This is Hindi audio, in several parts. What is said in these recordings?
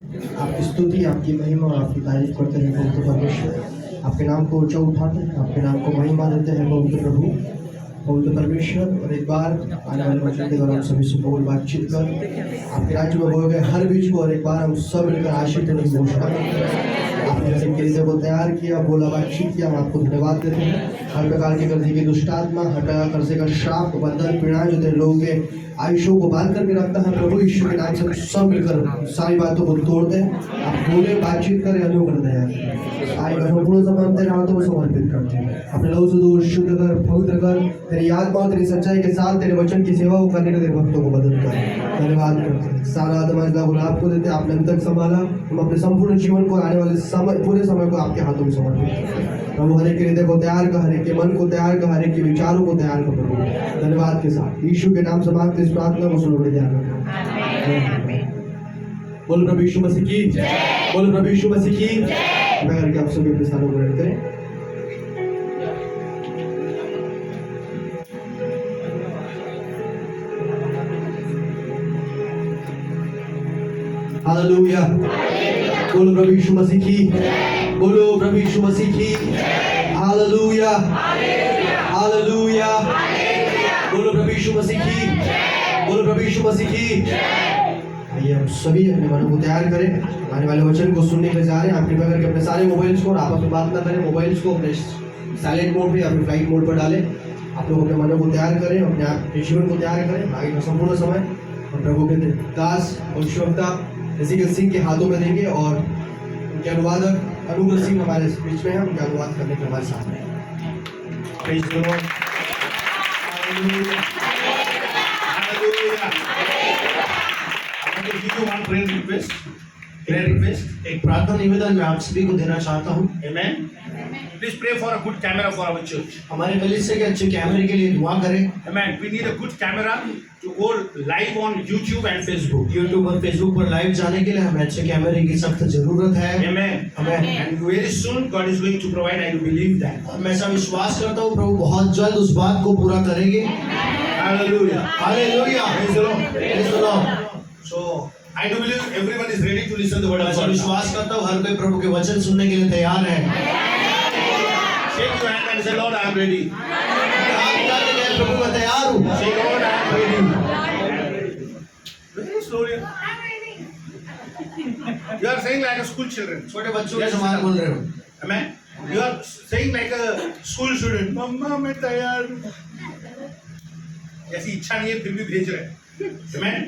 आपकी स्तुति, आपकी महिमा, आपकी तारीफ करते हैं पवित्र परमेश्वर। आपके नाम को ऊंचा उठाते हैं, आपके नाम को महिमा देते हैं पवित्र प्रभु, पवित्र परमेश्वर। और एक बार आने वाले वचन के दौरान सभी से बोल बातचीत कर आपके राज्य में बोए गए हर बीच को, और एक बार हम सब मिलकर आशीष देने की घोषणा करते हैं। आपने जिनके हृदय को तैयार किया, बोला, बातचीत किया, हम आपको धन्यवाद देते हैं। हर प्रकार के कर्जे की दुष्ट आत्मा, हर प्रकार कर्जे का श्राप, बंधन, पीड़ा जो तेरे लोगों के आयुषों को बांध करके रखता है, प्रभु यीशु के नाम से सब मिलकर सारी बातों को तोड़ दें। आप बोले, बातचीत करें, अनु कर दें। आई महत्वपूर्ण समय हम तेरे हाथों में समर्पित करते हैं। अपने लोगों से दूर शुद्ध कर, पवित्र कर, तेरी याद पाओ, तेरी सच्चाई के साथ तेरे वचन की सेवा को करने का तेरे भक्तों को मदद कर। धन्यवाद करते हैं। सारा आदम गुलाब आपको देते, आपने अभी तक संभाला। हम अपने संपूर्ण जीवन को, आने वाले समय, पूरे समय को आपके हाथों में समर्पित करते हैं। प्रभु हर एक के हृदय को तैयार कर, हर एक के मन को तैयार कर, हर एक के विचारों को तैयार कर प्रभु, धन्यवाद के साथ यीशु के नाम से मांगते इस प्रार्थना को सुनो, ध्यान रखो। बोल प्रभु यीशु मसीह की जय। बोल प्रभु यीशु मसीह की जय। मैं करके आप सभी अपने स्थानों को ग्रहण करें। हालेलुया। बोलो प्रभु यीशु मसीह की जय। बोलो प्रभु यीशु मसीह की जय। Hallelujah, hallelujah. बोलो प्रभु यीशु मसीह की जय। बोलो प्रभु यीशु मसीह की जय। आइए हम सभी अपने मनों को तैयार करें, आने वाले वचन को सुनने के जा रहे हैं। आप कृपया करके अपने सारे मोबाइल्स को, और आपस में बात ना करें, मोबाइल्स को अपने साइलेंट मोड पे या फिर फ्लाइट मोड पर डालें। आप लोग अपने मनों को तैयार करें, अपने आप जीवन को तैयार करें। आगे का संपूर्ण समय हम प्रभु के दास और शिवक्ता एजिकल सिंह के हाथों में देंगे, और उनके अनुवादक अनुग्रह सिंह हमारे बीच में हैं, उनका अनुवाद करने के हमारे साथ हैं। Praise the Lord. prayer request, एक प्रार्थना निवेदन मैं आप सभी को देना चाहता हूँ। Amen. Please pray for a good camera for our church. हमारे कलीसिया के अच्छे कैमरे के लिए दुआ करें। Amen. We need a good camera to go live on YouTube and Facebook. YouTube और Facebook पर लाइव जाने के लिए हमें अच्छे कैमरे की सख्त जरूरत है। Amen. Amen. And very soon God is going to provide. I believe that. और मैं ऐसा विश्वास करता हूँ प्रभु बहुत जल्द उस बात को पूरा करेंगे। Hallelujah. Hallelujah. Praise the Lord. Praise the Lord. So I do believe everyone is ready to listen to the word of ऐसा God. विश्वास करता हूँ हर कोई प्रभु के वचन सुनने के लिए तैयार है। Shake your hand and say, Lord, I am ready. हाथ उठा के कहें, प्रभु मैं तैयार हूँ। Say, Lord, I am ready. Very slowly. You are saying like a school children. छोटे बच्चों के समान बोल रहे हो। Amen. You are saying like a school student. मम्मा मैं तैयार हूँ। ऐसी इच्छा नहीं है फिर भी भेज रहे हैं। Amen.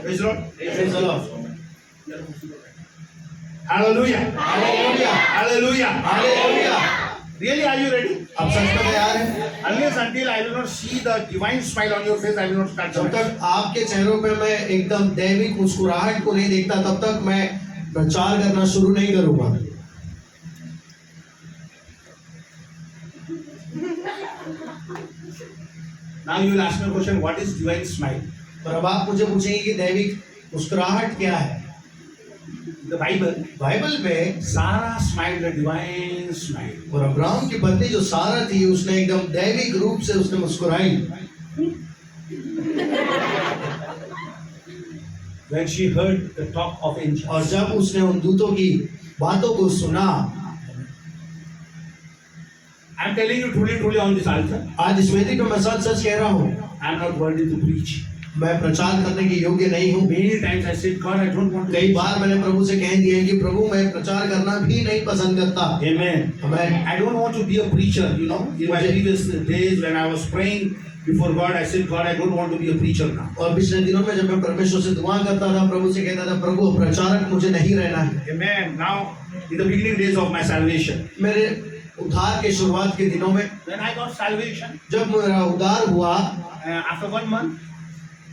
Praise the Lord. Praise the Lord. Hallelujah. Hallelujah. Hallelujah. Hallelujah. Really, are you ready? आप सच में तैयार हैं? Unless until I will not see the divine smile on your face, I will not start. जब तक आपके चेहरों पे मैं एकदम दैविक मुस्कुराहट को नहीं देखता, तब तक मैं प्रचार करना शुरू नहीं करूंगा। Now you will ask me a question. What is divine smile? और अब आप मुझे पूछेंगे कि दैविक मुस्कुराहट क्या है? The Bible. बाइबल में Sarah smiled a divine smile. और अब्राहम की पत्नी जो सारा थी, उसने एकदम दैविक रूप से उसने मुस्कुराई। When she heard the talk of angels. और जब उसने उन दूतों की बातों को सुना। I am telling you truly on this altar. आज इस वेदी पे मैं सच सच कह रहा हूँ, I am not worthy to preach. मैं प्रचार करने के योग्य नहीं हूँ। Many times I said, God, I don't want to. कई बार मैंने प्रभु से कह दिया है कि प्रभु मैं प्रचार करना भी नहीं पसंद करता। Amen. Amen. I don't want to be a preacher. You know, in my previous days when I was praying before God, I said, God, I don't want to be a preacher now. और पिछले दिनों में जब मैं परमेश्वर से दुआ करता था, प्रभु से कहता था, प्रभु प्रचारक मुझे नहीं रहना है। Amen. Now, in the beginning days of my salvation, मेरे उद्धार के शुरुआत के दिनों में when I got salvation, जब मेरा उद्धार हुआ, after 1 month,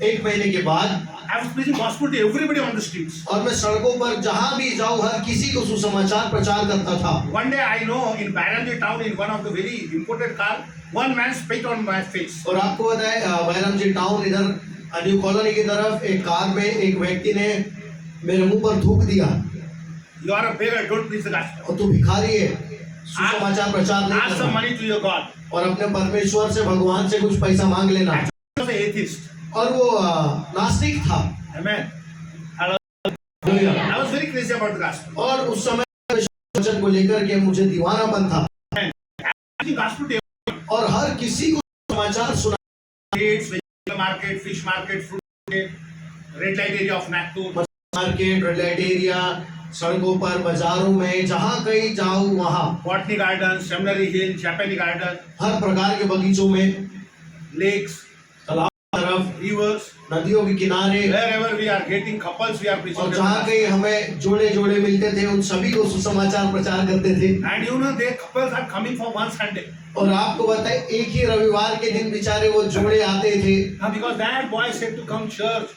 एक महीने के बाद I was preaching gospel to everybody on the streets. और मैं सड़कों पर जहाँ भी जाऊँ हर किसी को सुसमाचार प्रचार करता था। One day I know in Barangi town, in one of the very imported car, one man spit on my face. और आपको पता है बैरम जी टाउन इधर न्यू कॉलोनी की तरफ एक कार में एक व्यक्ति ने मेरे मुंह पर थूक दिया। You are a beggar, don't preach the gospel. और तू भिखारी है, सुसमाचार प्रचार नहीं Ask some करना। money to your God. और अपने परमेश्वर से भगवान से कुछ पैसा मांग लेना। I was an atheist. और वो नास्तिक था। Amen. Hallelujah. I was very very crazy about the gospel. और उस समय वचन को लेकर के मुझे दीवानापन था The gospel to और हर किसी को समाचार सुना। markets, vegetable market, fish market, fruit market, red light area of Nagpur, market, red light area, सड़कों पर, बाजारों में, जहाँ कहीं जाओ वहाँ botany garden, seminary hill, chapel garden, हर प्रकार के बगीचों में, lakes, तालाब की तरफ, rivers, नदियों के किनारे, wherever we are getting couples, we are preaching. और the जहाँ gospel. कहीं हमें जोड़े जोड़े मिलते थे उन सभी को सुसमाचार प्रचार करते थे। And you know, they couples are coming for one Sunday. और आपको बताए एक ही रविवार के दिन बेचारे वो जोड़े आते थे, Because that boy said to come church.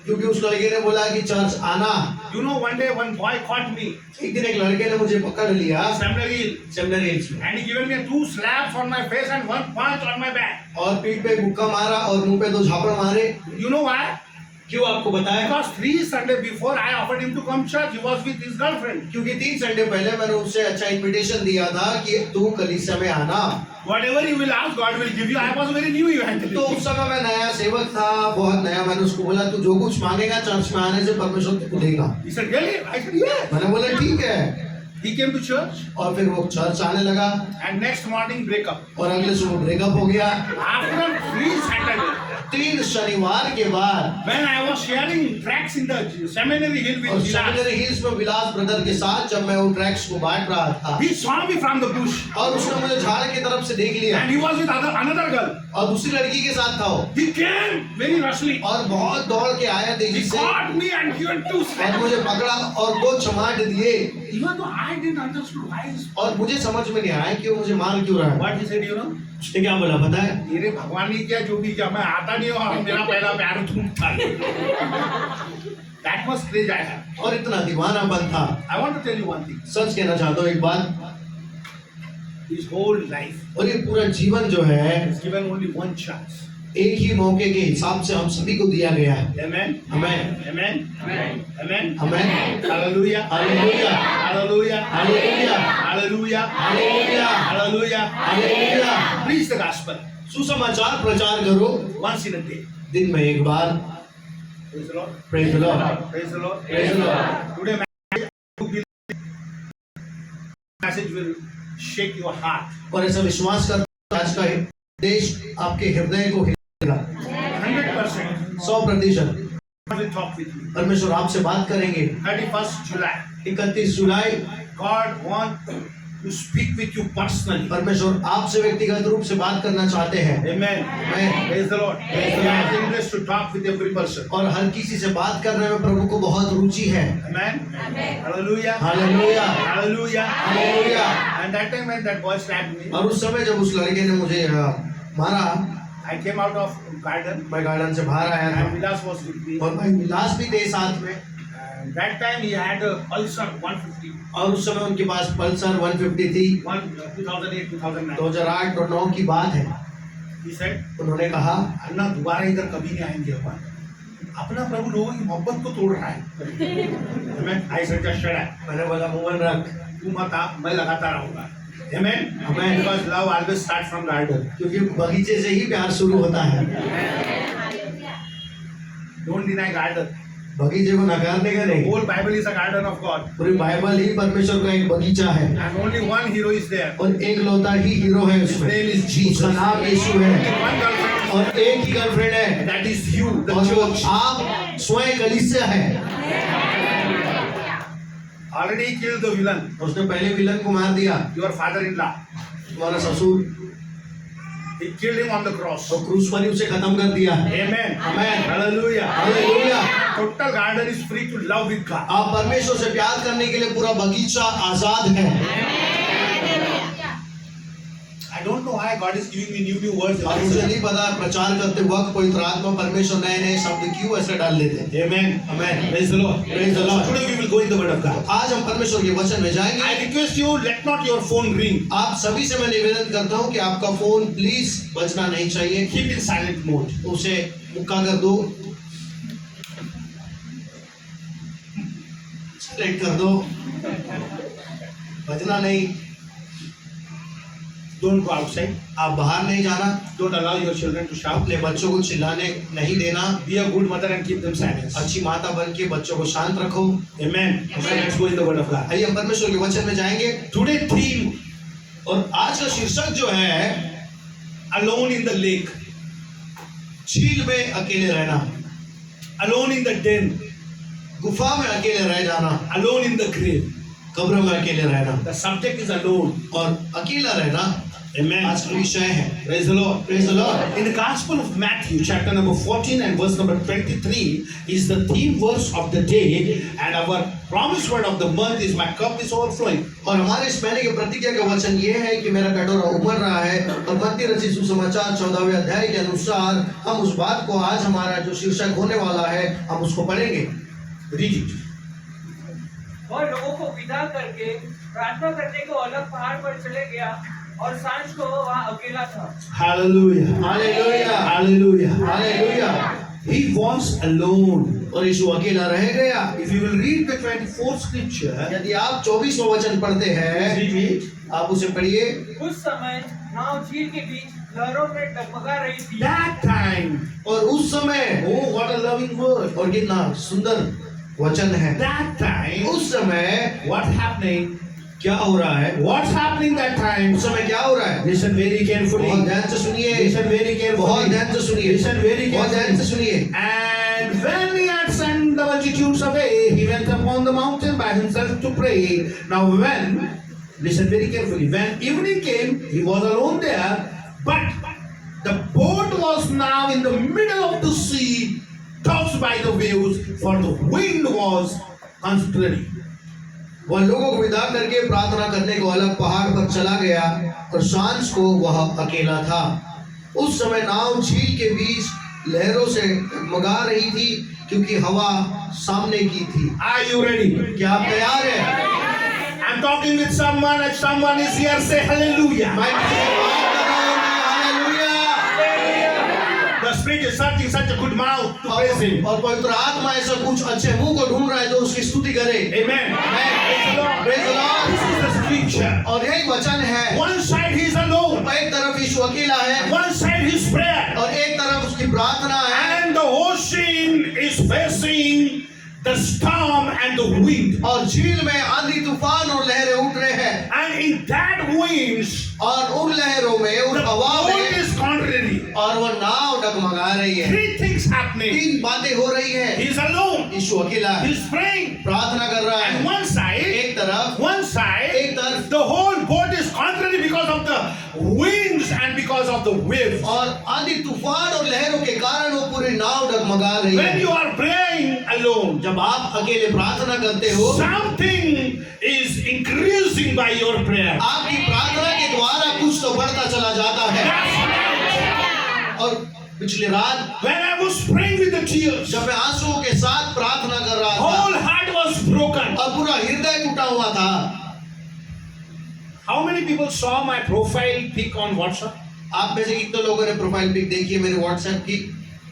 क्योंकि उस लड़के ने बोला कि चर्च आना। You know, one day one boy caught me, एक दिन एक लड़के ने मुझे पकड़ लिया seminary hill, सेमिनरी हिल्स में and he given me 2 slaps on my face and 1 punch on my back. और पीठ पे मुक्का मारा और मुंह पे 2 झापड़ मारे। You know why? क्यों आपको बताया? Because 3 Sunday before I offered him to come church, he was with his girlfriend. क्योंकि 3 संडे पहले मैंने उससे अच्छा इनविटेशन दिया था कि तू कलीसिया में आना। Whatever you will ask, God will give you. I was very new evangelist. तो उस समय मैं नया सेवक था, बहुत नया। मैंने उसको बोला तू जो कुछ मांगेगा चर्च में आने से परमेश्वर तुझको देगा। He said, really? I said, yes. मैंने बोला ठीक है। He came to church और फिर वो चर्च आने लगा and next morning break up. और अगले सुबह ब्रेकअप हो गया। After 3 Saturdays, 3 शनिवार के बाद when I was sharing tracks in the seminary hill और with Vilas, सेमिनरी हिल्स में विलास ब्रदर के साथ जब मैं उन ट्रैक्स को बांट रहा था he saw me from the bush और उसने मुझे झाड़ की तरफ से देख लिया and he was with another girl. और दूसरी लड़की के साथ था वो He came very rushly. और बहुत दौड़ के आया तेजी He से caught me and given 2 और slaps. मुझे पकड़ा और 2 चमाट दिए Even though I didn't understand why. और मुझे समझ में नहीं आया कि वो मुझे मार क्यों रहा है। What he said, you know? उसने क्या बोला पता है? मेरे भगवान ने क्या जो भी किया मैं आता नहीं हूँ और मेरा पहला प्यार तुम था। That was crazy I had. और इतना दीवानापन था। I want to tell you one thing. सच कहना चाहता हूँ एक बात, His whole life और ये पूरा जीवन जो है is given only one chance. एक ही मौके के हिसाब से हम सभी को दिया गया है। Amen. Amen. Amen. Amen. Amen. Amen. Hallelujah. Hallelujah. Hallelujah. Hallelujah. Hallelujah. Hallelujah. Hallelujah. Hallelujah. Preach the gospel सुसमाचार प्रचार करो once in a day. दिन में एक बार। Praise the Lord. Praise the Lord. Praise the Lord. Praise the Lord. Today message will shake your heart. और ऐसा विश्वास कर आज का देश आपके हृदय को हिलाएगा। 100%. 100%। God will talk with you. परमेश्वर आपसे बात करेंगे। 31st July. 31 July God wants to speak with you personally. परमेश्वर आपसे व्यक्तिगत रूप से बात करना चाहते हैं। Amen. Amen. Praise the Lord. He has interest to talk with every person. और हर किसी से बात करने में प्रभु को बहुत रुचि है। Amen. Hallelujah. Hallelujah. Hallelujah. Hallelujah. And that time when that boy slapped me, और उस समय जब उस लड़के ने मुझे मारा, I came out of garden मैं गार्डन से बाहर आया and था Vilas was with me. और भाई विलास भी थे साथ में। And that time he had a Pulsar 150. और उस समय उनके पास पल्सर 150 थी। 2008-2009. 2008 और 9 की बात है। He said, उन्होंने कहा अन्ना दोबारा इधर कभी नहीं आएंगे अपन। अपना प्रभु लोगों की मोहब्बत को तोड़ रहा है। Amen. I said, just shut up. मैंने बोला मुंह रख। तू मत आ, मैं लगाता रहूंगा। Amen. Amen. Because love always starts from garden. क्योंकि बगीचे से ही प्यार शुरू होता है। Don't deny garden. बगीचे को नकारने का The नहीं। whole Bible is a garden of God. पूरी बाइबल ही परमेश्वर का एक बगीचा है And only one hero is there. और एक लौता ही हीरो है His उसमें। name is Jesus. उसका नाम यीशु है One girlfriend. और एक ही गर्लफ्रेंड है That is you, the और वो church. आप स्वयं कलीसिया है। Already he killed the villain, उसने पहले विलन को मार दिया, your father-in-law. तुम्हारा ससुर, He killed him on the cross. और क्रूस पर ही उसे खत्म कर दिया। Amen. Amen. Hallelujah. Hallelujah. Total garden is free to love with God. आप परमेश्वर से प्यार करने के लिए पूरा बगीचा आजाद है। I don't know why God is giving me new words. और मुझे नहीं पता प्रचार करते वक्त पवित्र आत्मा परमेश्वर नए नए शब्द क्यों ऐसे डाल लेते हैं। Amen. Amen. Praise the Lord. Praise the Lord. Today we will go in the word of God. आज हम परमेश्वर के वचन में जाएंगे। I request you, let not your phone ring. आप सभी से मैं निवेदन करता हूँ कि आपका फोन प्लीज बजना नहीं चाहिए। Keep in silent mode. उसे मुक्का कर दो, साइलेंट कर दो, बजना नहीं। Don't go outside. आप बाहर नहीं जाना, Don't allow your children to shout. अपने बच्चों को चिल्लाने नहीं देना, Be a good mother and keep them silent. अच्छी माता बन के बच्चों को शांत रखो। Amen. Let's go in the word of God. आइए हम परमेश्वर के वचन में जाएंगे। Today theme, और आज का शीर्षक जो है alone in the lake, झील में अकेले रहना, alone in the den, गुफा में अकेले रह जाना, alone in the grave. कब्र में अकेले रहना The subject is alone. और अकेला रहना Amen. आज का विषय है। Praise the Lord. Praise the Lord। In the Gospel of Matthew, chapter number 14 and verse number 23 is the theme verse of the day, and our promise word of the month is my cup is overflowing. और हमारे इस महीने के प्रतिज्ञा का वचन ये है कि मेरा कटोरा उमड़ रहा है। और मत्ती रचित सुसमाचार 14वें अध्याय के अनुसार हम उस बात को आज हमारा जो शीर्षक होने वाला है हम उसको पढ़ेंगे। Read it. वह लोगों को विदा करके प्रार्थना करने को अलग पहाड़ पर चले गया और सांझ को वहाँ अकेला था। Hallelujah. Hallelujah, Hallelujah. Hallelujah. He was alone. और यीशु अकेला रह गया। If you will read the 24th scripture, यदि आप 24वां वचन पढ़ते हैं, read it. आप उसे पढ़िए। उस समय नाव झील के बीच लहरों में डगमगा रही थी। That time. और उस समय, Oh, what a loving word. और कितना सुंदर वचन है। That time. उस समय What's happening? क्या हो रहा है? What's happening that time? उस समय क्या हो रहा है? Listen very carefully. बहुत ध्यान से सुनिए। Listen very carefully. बहुत ध्यान से सुनिए। Listen very बहुत ध्यान से carefully. सुनिए। And when he had sent the multitudes away, he went upon the mountain by himself to pray. Now listen very carefully. When evening came, he was alone there, but the boat was now in the middle of the sea, tossed by the waves, for the wind was contrary. वह लोगों को विदा करके प्रार्थना करने को अलग पहाड़ पर चला गया और सांझ को वह अकेला था। उस समय नाव झील के बीच लहरों से डगमगा रही थी क्योंकि हवा सामने की थी। Are you ready? क्या आप तैयार हैं? I'm talking with someone, and someone is here. Say hallelujah. मैं किसी से बात कर रहा हूं, hallelujah. The Spirit is searching such a good mouth to praise Him. और पवित्र आत्मा ऐसा कुछ अच्छे मुंह को ढूंढ रहा है जो उसकी स्तुति करे। Amen. Praise the Lord. Praise the Lord। This is the scripture. और यही वचन है। One side He is alone, एक तरफ यीशु अकेला है one side His prayer, और एक तरफ उसकी प्रार्थना है and the ocean is facing the storm and the wind. और झील में आंधी तूफान और लहरें उठ रहे हैं And in that winds, और उन लहरों में उन the हवा boat में is contrary. और वह नाव डगमगा रही है। Three things happening. 3 बातें हो रही है। He is alone. यीशु अकेला है, He is praying. प्रार्थना कर रहा And है। one side, एक तरफ एक तरफ, the whole boat is contrary because of the winds and because of the waves. और आंधी तूफान और लहरों के कारण वो पूरी नाव डगमगा रही When है। you are praying alone, जब आप अकेले प्रार्थना करते हो, something is increasing by your prayer. आपकी प्रार्थना के द्वारा कुछ तो बढ़ता चला जाता है। और पिछली रात When I was praying with the tears, जब मैं आंसुओं के साथ प्रार्थना कर रहा था whole heart was broken. और पूरा हृदय टूटा हुआ था। How many people saw my profile pic on WhatsApp? आप में से कितने लोगों ने प्रोफाइल पिक देखी है मेरे व्हाट्सएप की?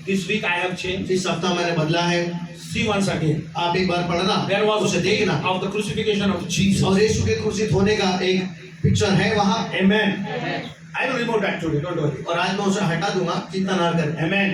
This week I have changed. इस हफ्ता मैंने बदला है। See once again. आप एक बार पढ़ना, There was उसे a देखना। of the crucifixion of Jesus. और यीशु के क्रूसित होने का एक पिक्चर है वहाँ। Amen. I will remove that today. Don't worry. और आज मैं उसे हटा दूंगा, चिंता ना करें। Amen.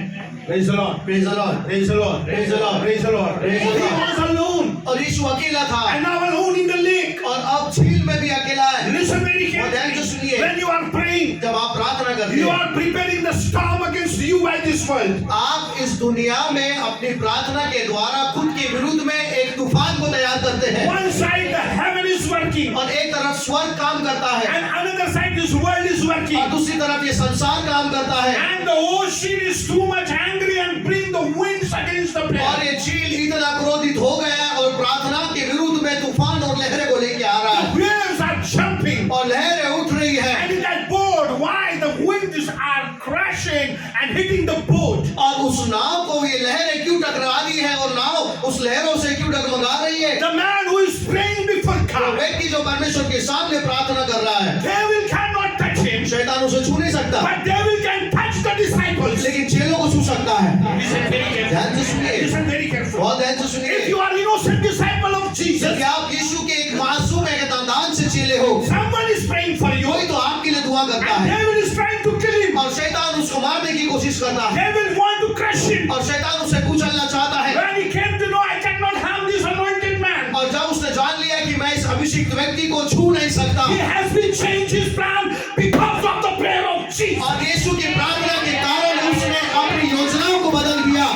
Praise the Lord. Praise the Lord। Praise the Lord. Praise the Lord। Praise the Lord. Praise the He Lord। was alone. और यीशु अकेला था And now alone in the lake. और अब झील में भी अकेला है। Listen very और ध्यान से carefully. सुनिए, When you are praying, जब आप प्रार्थना करते you हैं, are preparing the storm against you by this world. आप इस दुनिया में अपनी प्रार्थना के द्वारा खुद के विरुद्ध में एक तूफान को तैयार करते हैं। One side the heaven is working, और एक तरफ स्वर्ग काम करता है and another side this world is और working. दूसरी तरफ ये संसार काम करता है। And the ocean is too much angry and bring the winds against the और prayer. ये झील इतना क्रोधित हो गया है और प्रार्थना के विरुद्ध में तूफान और लहरें को लेके आ रहा है The waves are jumping. और लहरें उठ रही है And in that boat, why the winds are crashing and hitting the boat? और उस नाव को ये लहरें क्यों टकरा रही है और नाव उस लहरों से क्यों डगमगा रही है? The man who is praying before वो God, व्यक्ति जो परमेश्वर के सामने प्रार्थना कर रहा है, devil cannot touch him, शैतान उसे छू नहीं सकता, but devil can touch the disciples. लेकिन चेलों को छू सकता है। Listen very carefully. ध्यान से सुनिए, Listen very carefully. बहुत ध्यान से If सुनिए। you are innocent disciple of Jesus, यदि आप यीशु के एक मासूम एक नादान से चेले हो, someone is praying for you, कोई तो आपके लिए दुआ करता And है devil is trying to kill him. और शैतान उसको मारने की कोशिश करता है Devil want to crush him. और शैतान उसे कुचलना चाहता है When he came to know I cannot harm this anointed man, और जब उसने जान लिया कि मैं इस अभिषिक्त व्यक्ति को छू नहीं सकता he has been changed his plan because of the prayer of Jesus. और यीशु की प्रार्थना के कारण उसने अपनी योजनाओं को बदल दिया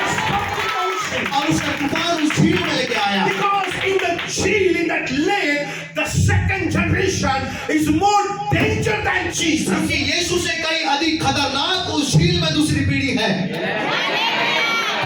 और उसका तूफान उस झील में लेके आया Because in the jail, in that lake, the second generation is more danger than Jesus. क्योंकि यीशु से कई अधिक खतरनाक उस झील में दूसरी पीढ़ी है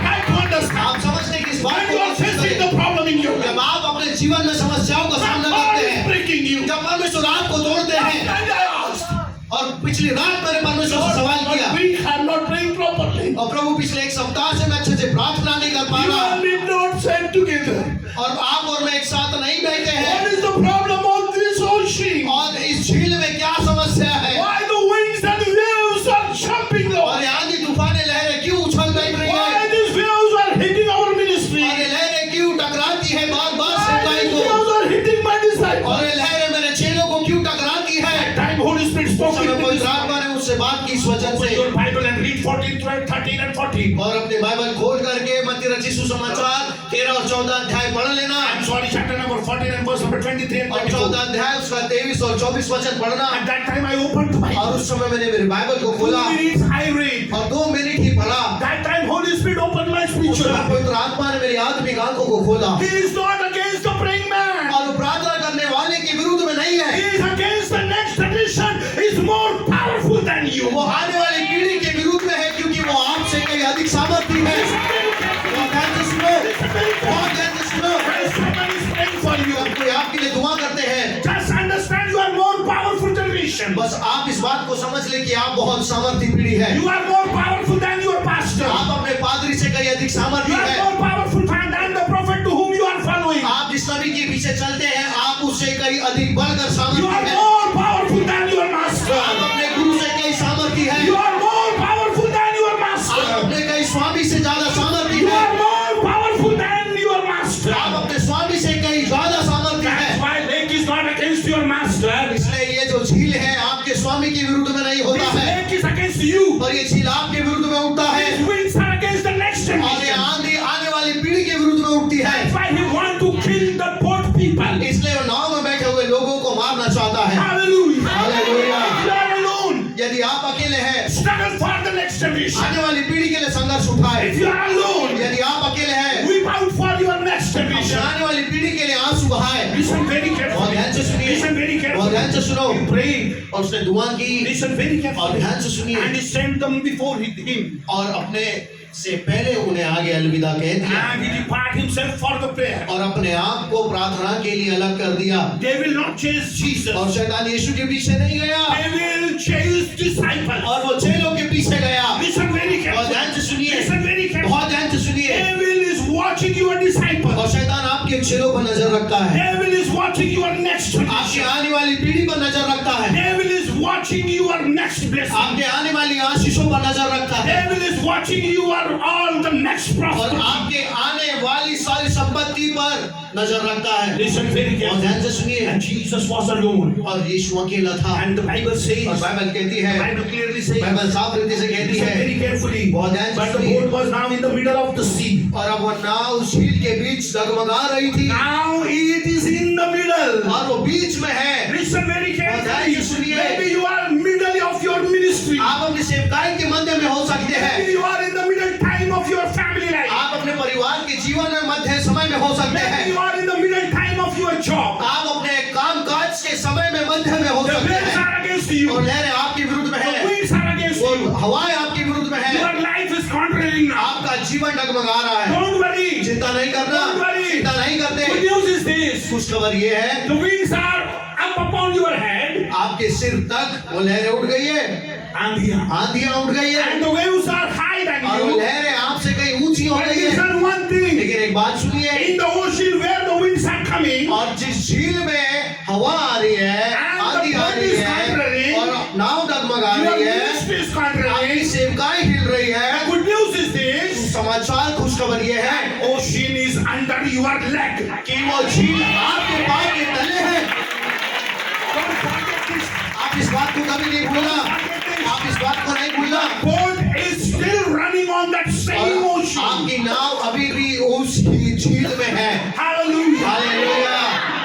I to understand. आप समझने की इस बात When को you are कोशिश facing करें। the problem in your जब life, आप अपने जीवन में समस्याओं का सामना God करते is हैं breaking you. जब परमेश्वर आपको तोड़ते हैं And I asked, और पिछली रात मैंने परमेश्वर से सवाल किया but we have not prayed properly. और प्रभु पिछले एक सप्ताह से मैं अच्छे से प्रार्थना नहीं कर पा You रहा and me not sat together. और आप और मैं एक साथ नहीं बैठे What हैं is the problem of this ocean? और इस झील में क्या समस्या है Why the winds and waves are jumping और up? ये आंधी तूफाने लहरें क्यों उछल बैठ रही Why है these waves are hitting our ministry? और ये लहरें क्यों टकराती है बार बार Why सेवकाई these को waves are hitting my और disciples? ये लहरें मेरे चेलों को क्यों टकराती है Time Holy Spirit spoke समय to पवित्र me. आत्मा ने मुझसे बात की इस वचन Open से your Bible and read 14, 12, 13 and 14. और अपने बाइबल खोल करके मत्ती रचित सुसमाचार 13 और 14 अध्याय पढ़ लेना I'm sorry, chapter number 14 and verse number 23 and और 24. 14 अध्याय उसका 23 और 24 वचन पढ़ना At that time I opened my और उस समय मैंने मेरे बाइबल को 2 खोला minutes I read. और 2 मिनट ही पढ़ा That time Holy Spirit opened my उस spiritual समय eye. पवित्र आत्मा ने मेरी आत्मिक आंखों को खोला He is not against the praying man. और वो प्रार्थना करने वाले के विरुद्ध में नहीं है He is against the next generation. Is more powerful than you. वो आने वाली पीढ़ी के विरुद्ध में है क्योंकि वो आपसे कहीं अधिक सामर्थ्य है बहुत ध्यान से सुनो बहुत ध्यान से सुनो When someone is praying for you, जब कोई आपके लिए दुआ करते हैं just understand you are more powerful generation. बस आप इस बात को समझ ले कि आप बहुत सामर्थ्य पीढ़ी है You are more powerful than your pastor. आप अपने पादरी से कहीं अधिक You सामर्थ्य are है more powerful than the prophet to whom you are following. आप जिस नबी के पीछे चलते हैं आप उससे कहीं अधिक बढ़कर You सामर्थ्य are है more powerful than your master. आप अपने गुरु से कहीं सामर्थ्य है You are more powerful than your आप master. अपने कहीं स्वामी से ज्यादा सामर्थ्य You है are more powerful than your master. आप अपने स्वामी से कहीं ज्यादा सामर्थ्य That's है why lake is not against your master. इसलिए ये जो झील है आपके स्वामी के विरुद्ध में नहीं होता This है lake is against you. और ये झील आपके विरुद्ध में उठता है These winds are against the next और ये generation. आंधी आने वाली पीढ़ी के विरुद्ध में उठती है That's why he want to kill the boat people. इसलिए वो नाव में बैठे हुए लोगों को मारना चाहता है Hallelujah. Hallelujah. You are alone. यदि आप अकेले हैं Struggle for the next generation. आने वाली पीढ़ी के लिए संघर्ष उठाए If you are alone, यदि आप अकेले हैं weep out for your next अपने generation. आने वाली पीढ़ी के लिए आंसू बहाए Listen very बहुत carefully. ध्यान से सुनिए Listen very बहुत carefully. ध्यान से सुनो He prayed. और उसने दुआ की Listen very और carefully. ध्यान से सुनिए And he sent them before him. और अपने से पहले उन्हें आगे अलविदा कह दिया And he depart himself for the prayer. और अपने आप को प्रार्थना के लिए अलग कर दिया They will not chase Jesus. और शैतान यीशु के पीछे नहीं गया They will chase disciples. और वो चेलों के पीछे गया Listen very बहुत carefully. ध्यान से सुनिए Listen very carefully. बहुत ध्यान से सुनिए Devil is watching your disciples. और शैतान आपके चेलों पर नजर रखता है Devil is watching your next आपकी generation. आने वाली पीढ़ी पर नजर रखता है Devil is watching your next blessing. आपके आने वाली आशीषों पर नजर रखता है Devil is watching your all the next और prosperity. आपके आने वाली सारी संपत्ति पर नजर रखता है Listen very और carefully. ध्यान से सुनिए And Jesus was alone. और यीशु अकेला था And the Bible says, और बाइबल कहती the है Bible clearly says, बाइबल साफ रीति से कहती listen है very carefully. बहुत ध्यान से But the सुनिए boat was now in the middle of the sea. और अब वो नाव झील के बीच डगमगा रही थी Now it is in the middle. और वो बीच में है Listen very ध्यान से carefully. सुनिए Maybe you are middle of your ministry. आप अपनी सेवकाई के मध्य में हो सकते हैं Maybe you are in the middle time of your family life. आप अपने परिवार के जीवन में मध्य समय में हो सकते Maybe हैं you are in the middle time of your job. आप अपने काम काज के समय में मध्य में हो The सकते winds हैं are against you. और लहरें आपके विरुद्ध में The है winds are against वो you. हवाएं आपके विरुद्ध में है Your life is contrary now. आपका जीवन डगमगा रहा है Don't worry. चिंता नहीं करना Don't worry. चिंता नहीं करते Good news is this. खुशखबर ये है The winds are up upon your head. आपके सिर तक वो लहरें उठ गई है आंधियां उठ गई है And the waves are high than और वो you. लहरें आपसे कहीं ऊंची हो But गई है listen one thing. लेकिन एक बात सुनिए In the ocean where the winds are coming, और जिस झील में हवा आ रही है And आंधी the आ boat रही is है contrary. और नाव डगमगा your रही है ministry is आपकी contrary. सेवकाई हिल रही है The good news is this. समाचार खुशखबर ये है Ocean is under your leg. कि वो झील आपके पाँव के तले है Don't forget this. आप इस बात नहीं भूलना, आप इस बात को नहीं भूलना। Boat is still running on that same और ocean. आपकी नाव अभी भी उस झील में है। Hallelujah. Hallelujah.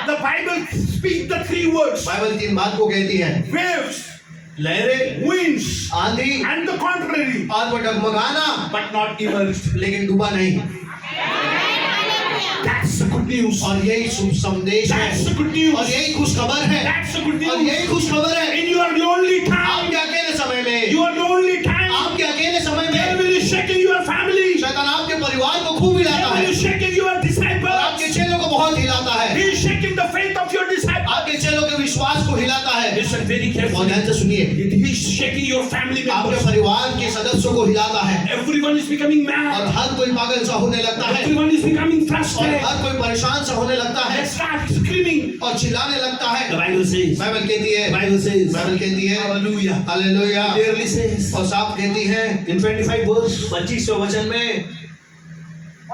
The Bible speaks the three words. Bible तीन बात को कहती है, Waves, लहरें, winds, आंधी and the contrary, और वो डगमगाना, but not immersed. लेकिन डूबा नहीं। That's the good news. और यही शुभ संदेश है, That's the good news. और यही खुश खबर है, That's the good और news. यही खुश खबर है। In your lonely time, आपके अकेले समय में, your lonely time, आपके अकेले समय में devil is shaking your family. शैतान आपके परिवार को खूब हिलाता Devil है, is shaking your और disciples. आपके चेलों को बहुत हिलाता है, He is shaking the faith of your disciples. आपके चेलों के विश्वास को हिलाता है। Listen very बहुत carefully. ध्यान से सुनिए, He is shaking your family आपके members. परिवार के सदस्यों को हिलाता है, Everyone is becoming और mad. हर कोई पागल सा होने लगता है, Everyone is becoming और frustrated. हर कोई परेशान सा होने लगता है, They start screaming. और चिल्लाने लगता है। The Bible says. बाइबल कहती है, Bible says. बाइबल कहती है, Hallelujah. Hallelujah, Clearly says. और साफ कहती है In 25 verse. 25वें वचन में,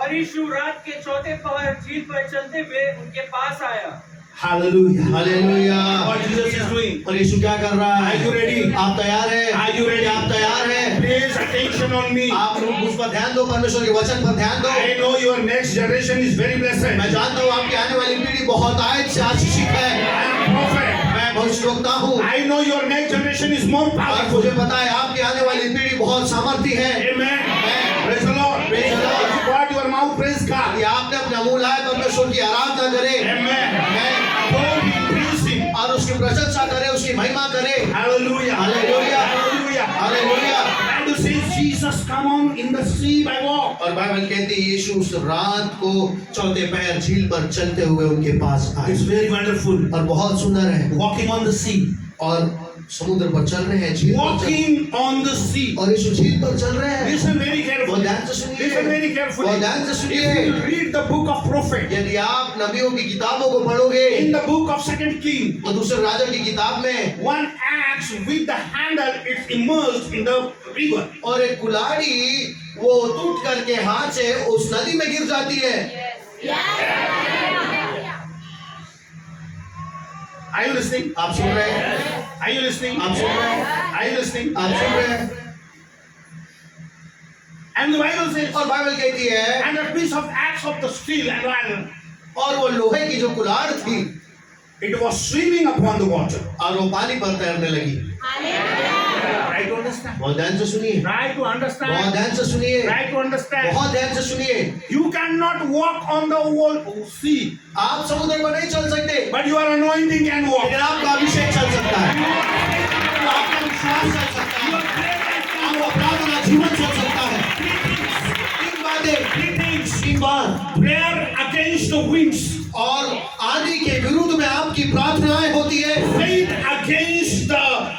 और यीशु रात के चौथे पहर झील पर चलते हुए उनके पास आया। Hallelujah. Hallelujah. What Jesus is doing. और यीशु क्या कर रहा है? Are you ready? आप तैयार है? Are you ready? आप तैयार है? Please attention on me. आप लोग उस पर ध्यान दो, परमेश्वर के वचन पर ध्यान दो। I know your next generation is very blessed. मैं जानता हूँ आपकी आने वाली पीढ़ी बहुत आशीषित है। I am prophet. मैं भविष्यवक्ता हूँ, I know your next generation is more और powerful. मुझे पता है आपकी आने वाली पीढ़ी बहुत सामर्थ्य है। Amen. Praise the Lord. Praise the Lord. If you got your mouth, praise God. यदि आपने अपने मुंह लाए परमेश्वर की आराधना करे, Amen. Don't be praise Him. और उसकी प्रशंसा करे, उसकी महिमा करे। Hallelujah. Hallelujah. Hallelujah. Hallelujah. Bible says Jesus come on in the sea by walk. और बाइबल कहती है यीशु उस रात को चौथे पहर झील पर चलते हुए उनके पास आए, It's very wonderful. और बहुत सुंदर है। Walking on the sea. और समुद्र पर चल रहे हैं, झील पर चल, Walking on the sea. और यीशु झील पर चल रहे हैं। Listen very बहुत carefully. ध्यान से सुनिए, Listen very carefully. बहुत ध्यान से If सुनिए। you read the book of prophet, यदि आप नबियों की किताबों को पढ़ोगे, in the book of Second King, तो दूसरे राजा की किताब में one axe with the handle it's immersed in the river. और एक कुल्हाड़ी वो टूट करके हाथ से उस नदी में गिर जाती है। Are you listening? आप सुन रहे हैं? Are you listening? आप सुन रहे हैं? Are you listening? आप सुन रहे हैं? And the Bible says, और बाइबल कहती है, and a piece of axe of the steel and iron, और वो लोहे की जो कुल्हाड़ थी, it was swimming upon the water. और वो पानी पर तैरने लगी। Try to understand. बहुत ध्यान से सुनिए, Try to बहुत understand. ध्यान से सुनिए, Try to understand. बहुत ध्यान से सुनिए। You cannot walk on the whole sea, आप समुद्र पर नहीं चल सकते, but your anointing can walk. लेकिन आपका अभिषेक चल सकता है, आपका विश्वास चल सकता है, आपका प्रार्थना जीवन चल सकता है। तीन बातें, तीन बात, Prayer against the winds, और आंधी के विरुद्ध में आपकी प्रार्थनाएं होती है, faith against the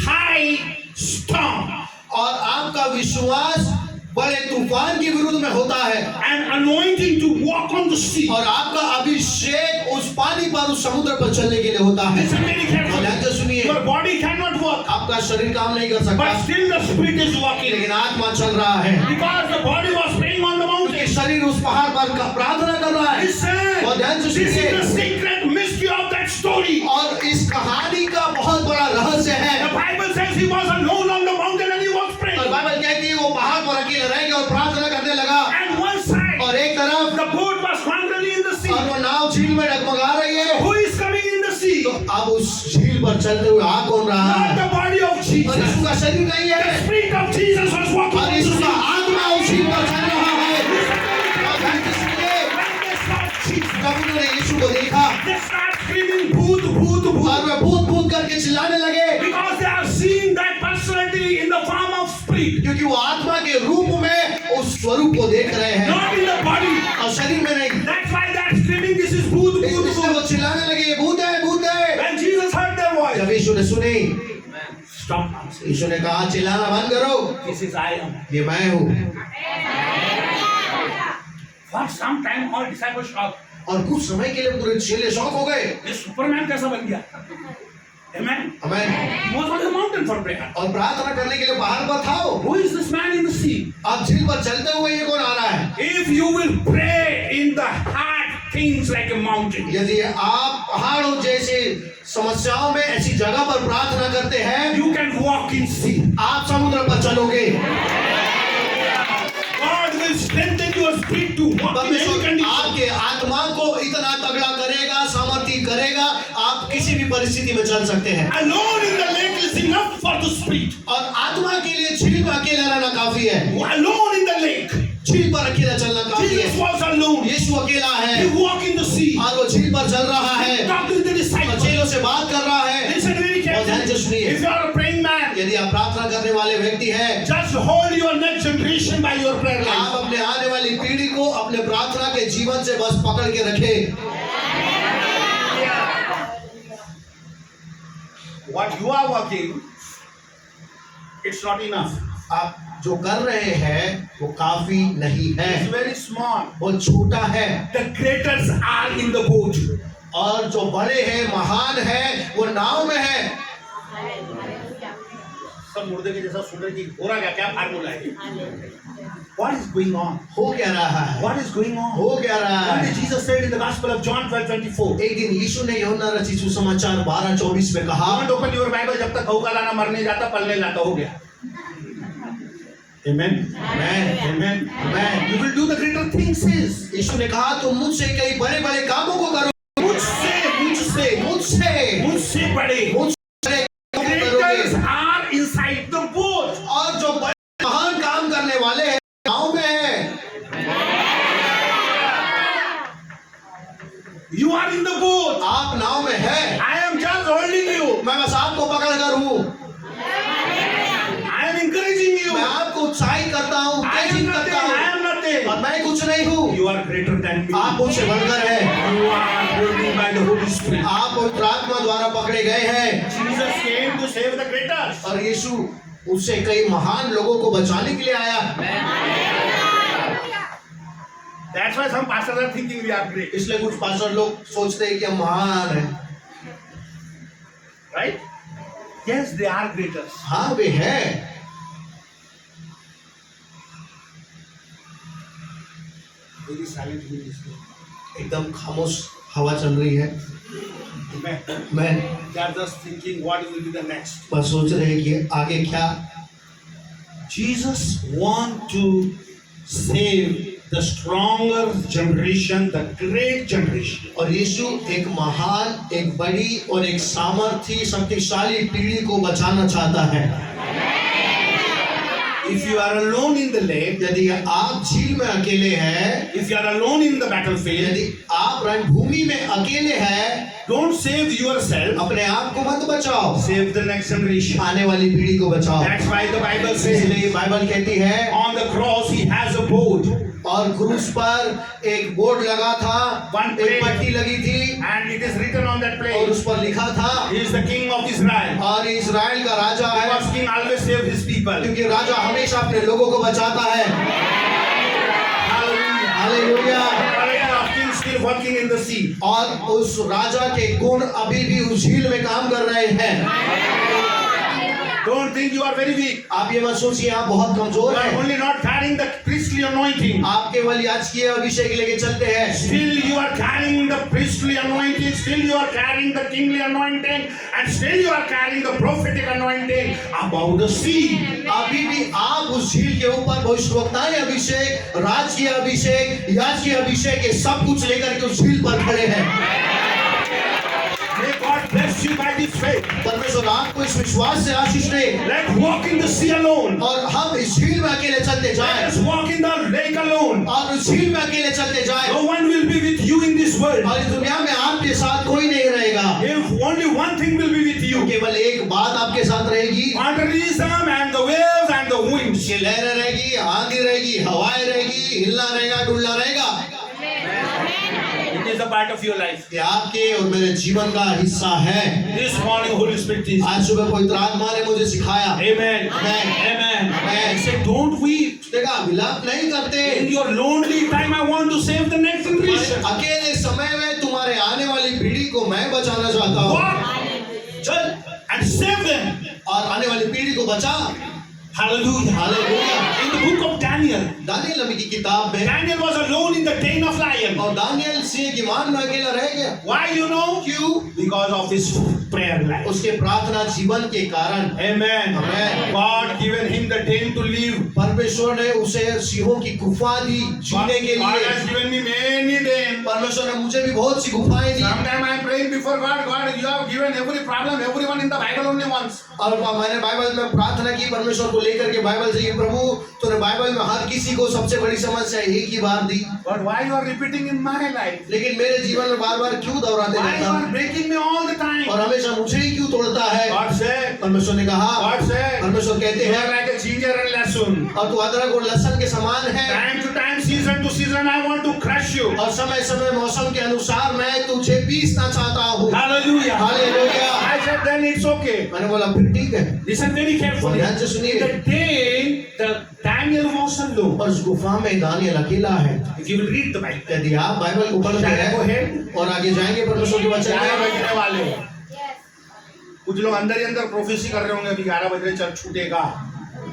high storm, और आपका विश्वास बड़े तूफान के विरुद्ध में होता है, and anointing to walk on the sea. और आपका अभिषेक उस पानी पर, उस समुद्र पर चलने के लिए होता है। Listen very और ध्यान से carefully. सुनिए, Your body cannot work, आपका शरीर काम नहीं कर सकता, but still the spirit is working. लेकिन आत्मा चल रहा है, Because the body was praying on the mountain. क्योंकि शरीर उस पहाड़ पर प्रार्थना कर रहा है। Listen, और ध्यान से this is सुनिए, the secret mystery of that story. और इस कहानी का बहुत बड़ा रहस्य The है। Bible says he was alone on the mountain and he was और praying. बाइबल कहती है वो पहाड़ पर अकेले रह गया और प्रार्थना करने लगा, And one side, और एक तरफ the boat was contrary in the sea. और वो नाव झील में डगमगा रही है। Who is coming in the sea? तो अब उस झील पर चलते हुए आ कौन रहा Not है? the body of और Jesus. यीशु का शरीर नहीं है, The spirit of Jesus was walking और on the यीशु का sea. आत्मा उस झील पर चल रहा है। और ध्यान से सुनिए, When they saw Jesus, जब उन्होंने यीशु को देखा, they start screaming, "Bhoot, bhoot, और bhoot," वे भूत भूत करके चिल्लाने लगे, because they are seeing that personality in the form of spirit, क्योंकि वो आत्मा के रूप में उस स्वरूप को देख रहे हैं, not in the body. और शरीर में नहीं। That's why they are screaming, "This is bhoot, bhoot, इसलिए bhoot." वो चिल्लाने लगे, ये भूत है, भूत है। When Jesus heard their voice, जब यीशु ने सुनी, stop now. यीशु ने कहा चिल्लाना बंद करो, This is I am. ये मैं हूँ। For some time, all disciples shocked. और कुछ समय के लिए पूरे चेले शौक हो गए। ये सुपरमैन कैसा बन गया? Amen. हमें He was on the mountain for prayer. और प्रार्थना करने के लिए पहाड़ पर था वो। Who is this man in the sea? अब झील पर चलते हुए ये कौन आ रहा है? If you will pray in the hard things like a mountain, यदि आप पहाड़ों जैसे समस्याओं में ऐसी जगह पर प्रार्थना करते हैं, you can walk in sea. आप समुद्र पर चलोगे। God will strengthen your spirit to walk in any परमेश्वर condition. आपके आत्मा को इतना तगड़ा करेगा, सामर्थ्य करेगा, आप किसी भी परिस्थिति में चल सकते हैं। Alone in the lake is enough for the spirit. और आत्मा के लिए झील में अकेला रहना काफी है। Alone in the lake. झील पर अकेला चलना काफी Jesus है। was alone. यीशु अकेला है He walked in the sea. और वो झील पर चल रहा है, Talked with the और disciples. चेलों से बात कर रहा है। Listen very और ध्यान से carefully. सुनिए, If you are a praying man, यदि आप प्रार्थना करने वाले व्यक्ति हैं, just hold your next generation by your prayer life. आप अपने आने वाली पीढ़ी को अपने प्रार्थना के जीवन से बस पकड़ के रखें। What you are working, it's not enough. आप जो कर रहे हैं वो काफी नहीं It's है, very small. वो छोटा है। The greaters are in the boat. और जो बड़े हैं, महान है, वो नाव में है। सब मुर्दे के जैसा सुन रहे कि हो रहा क्या फार्मूला है? What is going on? हो क्या रहा है? What is going on? हो क्या रहा What है? did Jesus said in the Gospel of John 12:24? एक दिन यीशु ने यूहन्ना रचित सुसमाचार 12:24 में कहा, Don't open your Bible जब तक हऊ का दाना मरने जाता पलने लाता हो गया. Amen. Amen. मैं You will do the greater things. Says. यीशु ने कहा तुम मुझसे कई बड़े बड़े कामों को करो, मुझसे मुझसे बड़े. मुझसे Greaters करोगे। are inside the boat. और जो बड़े महान काम करने वाले हैं नाव में है। You are in the boat. आप नाव में है, I am just holding you. मैं बस आपको पकड़ कर हूँ, I am encouraging you. मैं आपको उत्साहित करता हूँ, I am प्रेरित nothing. करता I हूँ, am nothing. और मैं कुछ नहीं हूँ। You are greater than me. आप मुझसे बढ़कर है, You are holding by the Holy Spirit. आप पवित्र आत्मा द्वारा पकड़े गए हैं। Jesus came to save the greaters. और यीशु उससे कई महान लोगों को बचाने के लिए आया। That's why some pastors are thinking we are great. इसलिए कुछ पास्टर लोग सोचते हैं कि हम महान हैं। Right? Yes, they are greaters. हाँ वे हैं। Very silent in this room. एकदम खामोश हवा चल रही है। Amen. मैं They are just thinking what will be the next. बस सोच रहे हैं कि आगे क्या। Jesus want to save the stronger generation, the great generation. और यीशु एक महान, एक बड़ी और एक सामर्थी, शक्तिशाली पीढ़ी को बचाना चाहता है। If you are alone in the lake, यदि आप झील में अकेले हैं, if you are alone in the battlefield, यदि आप रणभूमि में अकेले हैं, don't save yourself, अपने आप को मत बचाओ, save the next generation. आने वाली पीढ़ी को बचाओ। That's why the Bible says, इसलिए बाइबल कहती है, on the cross he has a boat, और क्रूस पर एक बोर्ड लगा था, एक पट्टी लगी थी, and it is written on that और place, उस पर लिखा था, he is the king of Israel. और इस्राएल का राजा है, Because king always save his people. क्योंकि राजा हमेशा अपने लोगों को बचाता है। Hallelujah. Hallelujah. Character of king still working in the sea. और उस राजा के गुण अभी भी उस झील में काम कर रहे हैं। Don't think you are very weak. आप ये मत सोचिए आप बहुत You कमजोर are हैं। only not carrying the priestly anointing. आप केवल याजकीय अभिषेक लेके चलते हैं। Still you are carrying the priestly anointing, still you are carrying the kingly anointing, and still you are carrying the prophetic anointing above the sea. अभी भी आप उस झील के ऊपर भविष्यवक्ताएं अभिषेक, राजकीय अभिषेक, याजकीय अभिषेक ये सब कुछ लेकर के उस झील पर खड़े हैं। May God bless you by this faith. परमेश्वर आपको इस विश्वास से आशीष दे, Let's walk in the sea alone. और हम इस झील में अकेले चलते जाएं, Let's walk in the lake alone. और उस झील में अकेले चलते जाएं, No one will be with you in this world. और इस दुनिया में आपके साथ कोई नहीं रहेगा। If only one thing will be with you. केवल एक बात आपके साथ रहेगी, Modernism and the waves and the winds. ये लहरें रहेगी, आंधी रहेगी, हवाएं रहेगी, हिलना रहेगा, डुलना रहेगा। It is a part of your life. ये आपके और मेरे जीवन का हिस्सा है। This morning, Holy Spirit is. आज सुबह पवित्र आत्मा ने मुझे सिखाया। Amen. Amen. Amen. Amen. He said, don't weep. देखा विलाप नहीं करते। In your lonely time, I want to save the next generation. अकेले समय में तुम्हारे आने वाली पीढ़ी को मैं बचाना चाहता हूँ। Walk चल and save them. और आने वाली पीढ़ी को बचा। Hallelujah. Hallelujah. In the book of Daniel, दानियल नबी की किताब में Daniel was alone in the den of lion. और दानियल सिंह की मान में अकेला रह गया। Why you know? क्यों? Because of his prayer life. उसके प्रार्थना जीवन के कारण। Amen. Amen. God given him the den to live. परमेश्वर ने उसे सिंहों की गुफा दी जीने के God लिए। has given me many den. परमेश्वर ने मुझे भी बहुत सी गुफाएं दी। Sometimes I am praying before God. God, you have given every problem, everyone in the Bible only once. और मैंने बाइबल में प्रार्थना की परमेश्वर को लेकर के बाइबल से कि प्रभु तूने बाइबल में हर किसी को सबसे बड़ी समस्या एक ही बार दी। But why you are repeating in my life? लेकिन मेरे जीवन में बार बार क्यों दोहराते Why you रहता are breaking me all the time? और हमेशा मुझे ही क्यों तोड़ता है? God said, परमेश्वर ने कहा, God said, परमेश्वर कहते you हैं are like a ginger and lहसुन. और तू अदरक और लहसुन के समान है। Time to time, season to season, I want to crush you. और समय समय मौसम के अनुसार मैं तुझे पीसना चाहता हूँ। Hallelujah. Hallelujah. I said, then it's okay. मैंने बोला फिर ठीक है। Listen very carefully. ध्यान से सुनिए। The day the Daniel was alone. और उस गुफा में दानियल अकेला है। If you will read the Bible, यदि आप बाइबल को पढ़ते Shall I go हैं ahead? और आगे जाएंगे परमेश्वर के वचन 11 में बजने वाले हैं. कुछ लोग अंदर ही अंदर प्रोफेसी कर रहे होंगे अभी 11 बजे चर्च छूटेगा.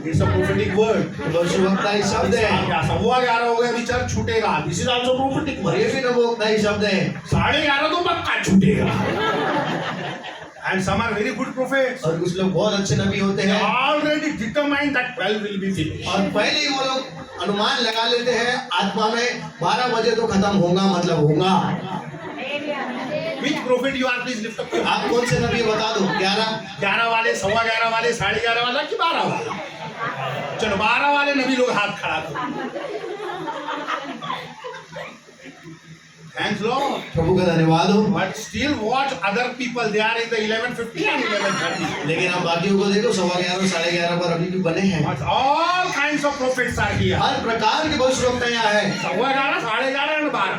It's a prophetic word. भविष्यवक्ताई शब्द है। क्या 11:15 हो गए अभी चर्च छूटेगा. This is also prophetic और word. ये भी नबूवक्ताई शब्द है। 11:30 तो पक्का छूटेगा. And some are very good prophets. और कुछ लोग बहुत अच्छे नबी होते They हैं already determined that 12 will be finished. और पहले ही वो लोग अनुमान लगा लेते हैं आत्मा में 12 बजे तो खत्म होगा मतलब होगा। Which prophet you are? Please lift up your hand. आप कौन से नबी बता दो? 11 वाले, 11:15 वाले, 11:30 वाला कि 12 वाला? चलो 12 वाले नबी लोग हाथ खड़ा करो. Thanks Lord. प्रभु का धन्यवाद हो। But still watch other people. They are in the 11:50 and 11:30. लेकिन आप बाकियों को देखो 11:15 11:30 पर अभी भी बने हैं। But all kinds of prophets are here. हर प्रकार के भविष्यवक्ता यहाँ है। 11:15, 11:30 and 12.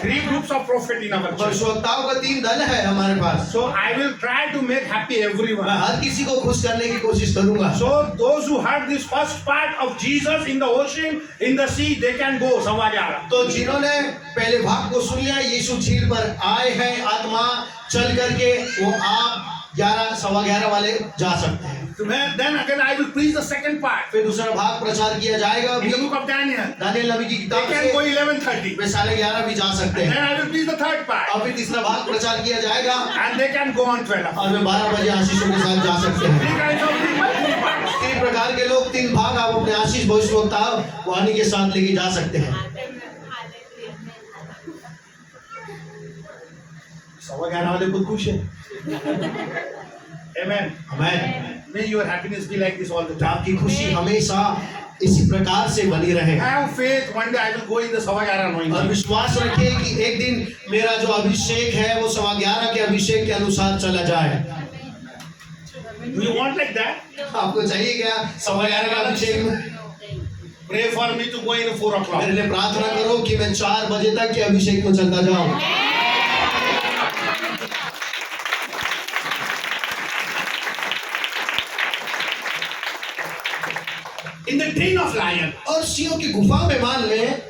3 groups of prophet in our church. भविष्यवक्ताओं का 3 दल है हमारे पास। So I will try to make happy मैं everyone. हर किसी को खुश करने की कोशिश करूंगा। So those who heard this first part of Jesus in the ocean, in the sea, they can go 11:15. तो जिन्होंने पहले भाग को सुन लिया यीशु झील पर आए हैं आत्मा चल करके वो आप 11:15 वाले जा सकते हैं। Then again I will preach the second part. फिर दूसरा भाग प्रचार किया जाएगा In the book of Daniel. दानियल नबी की They किताब can go से 11:30. वे 11:30 भी जा सकते Then हैं I will preach the third part. और फिर तीसरा भाग प्रचार किया जाएगा And they can go on 12. और वे 12 बजे आशीषों के साथ जा सकते हैं। 3 kinds of people, 3 parts. 3 प्रकार के लोग 3 भाग आप अपने आशीष भविष्यवक्ता वाणी के साथ लेके जा सकते हैं। 11:15 वाले खुद खुश है. Amen. आमीन। May your happiness be like this all the time. आपकी खुशी हमेशा इसी प्रकार से बनी रहे Have faith. One day I will go in the 11:15 और anointing. विश्वास रखिए कि एक दिन मेरा जो अभिषेक है वो 11:15 के अभिषेक के अनुसार चला जाए। Do you want like that? आपको चाहिए क्या 11:15 का अभिषेक में? Pray for me to go in 4 o'clock. मेरे लिए प्रार्थना करो कि मैं 4 बजे तक के अभिषेक में चलता जाऊं। In the den of lion, और सिंहों की गुफा में मान लें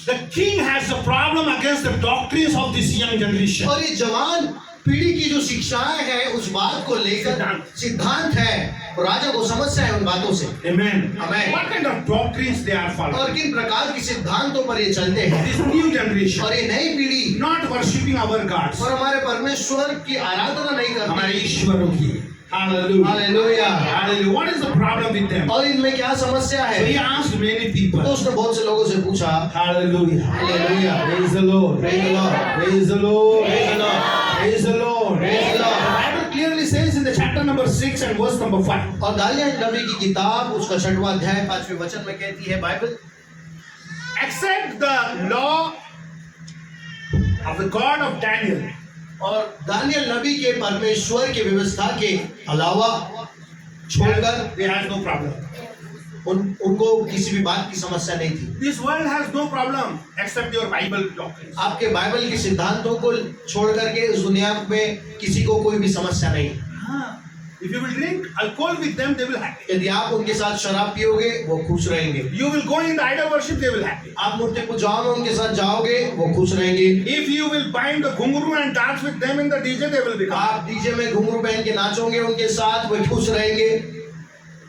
the king has a problem against the doctrines of this young generation. और ये जवान पीढ़ी की जो शिक्षाएं हैं उस बात को लेकर सिद्धांत है और राजा को समस्या है उन बातों से। Amen. Amen. What kind of doctrines they are following? और किन प्रकार के सिद्धांतों पर ये चलते हैं This new generation, और ये नई पीढ़ी not worshipping our gods. और हमारे परमेश्वर की आराधना नहीं हमारे करती। ईश्वरों की. Hallelujah. Hallelujah. Hallelujah. What is the problem with them? और इनमें क्या समस्या So he है? asked many तो people. उसने बहुत से लोगों से पूछा। Hallelujah. Hallelujah. Praise the Lord. Praise the Lord. Praise the Lord. Praise the Lord. Praise the Lord. Praise the Lord. The Bible clearly says in the chapter number 6 and verse number 5. और दानियल नबी की किताब उसका 6वां अध्याय 5वें वचन में कहती है Bible, Accept the law of the God of Daniel. और दानियल नबी के परमेश्वर के व्यवस्था के अलावा छोड़कर They had no problem. उनको किसी भी बात की समस्या नहीं थी। This world has no problem except your Bible doctrines. आपके बाइबल के सिद्धांतों को छोड़ करके इस दुनिया में किसी को कोई भी समस्या नहीं। If you will drink alcohol with them, they will happy. यदि आप उनके साथ शराब पियोगे वो खुश रहेंगे। You will go in the idol worship, they will happy. आप मूर्ति पूजाओं में उनके साथ जाओगे वो खुश रहेंगे। If you will bind the घुंघरू and dance with them in the DJ, they will become. आप डीजे में घुंघरू पहन के नाचोगे उनके साथ वो खुश रहेंगे।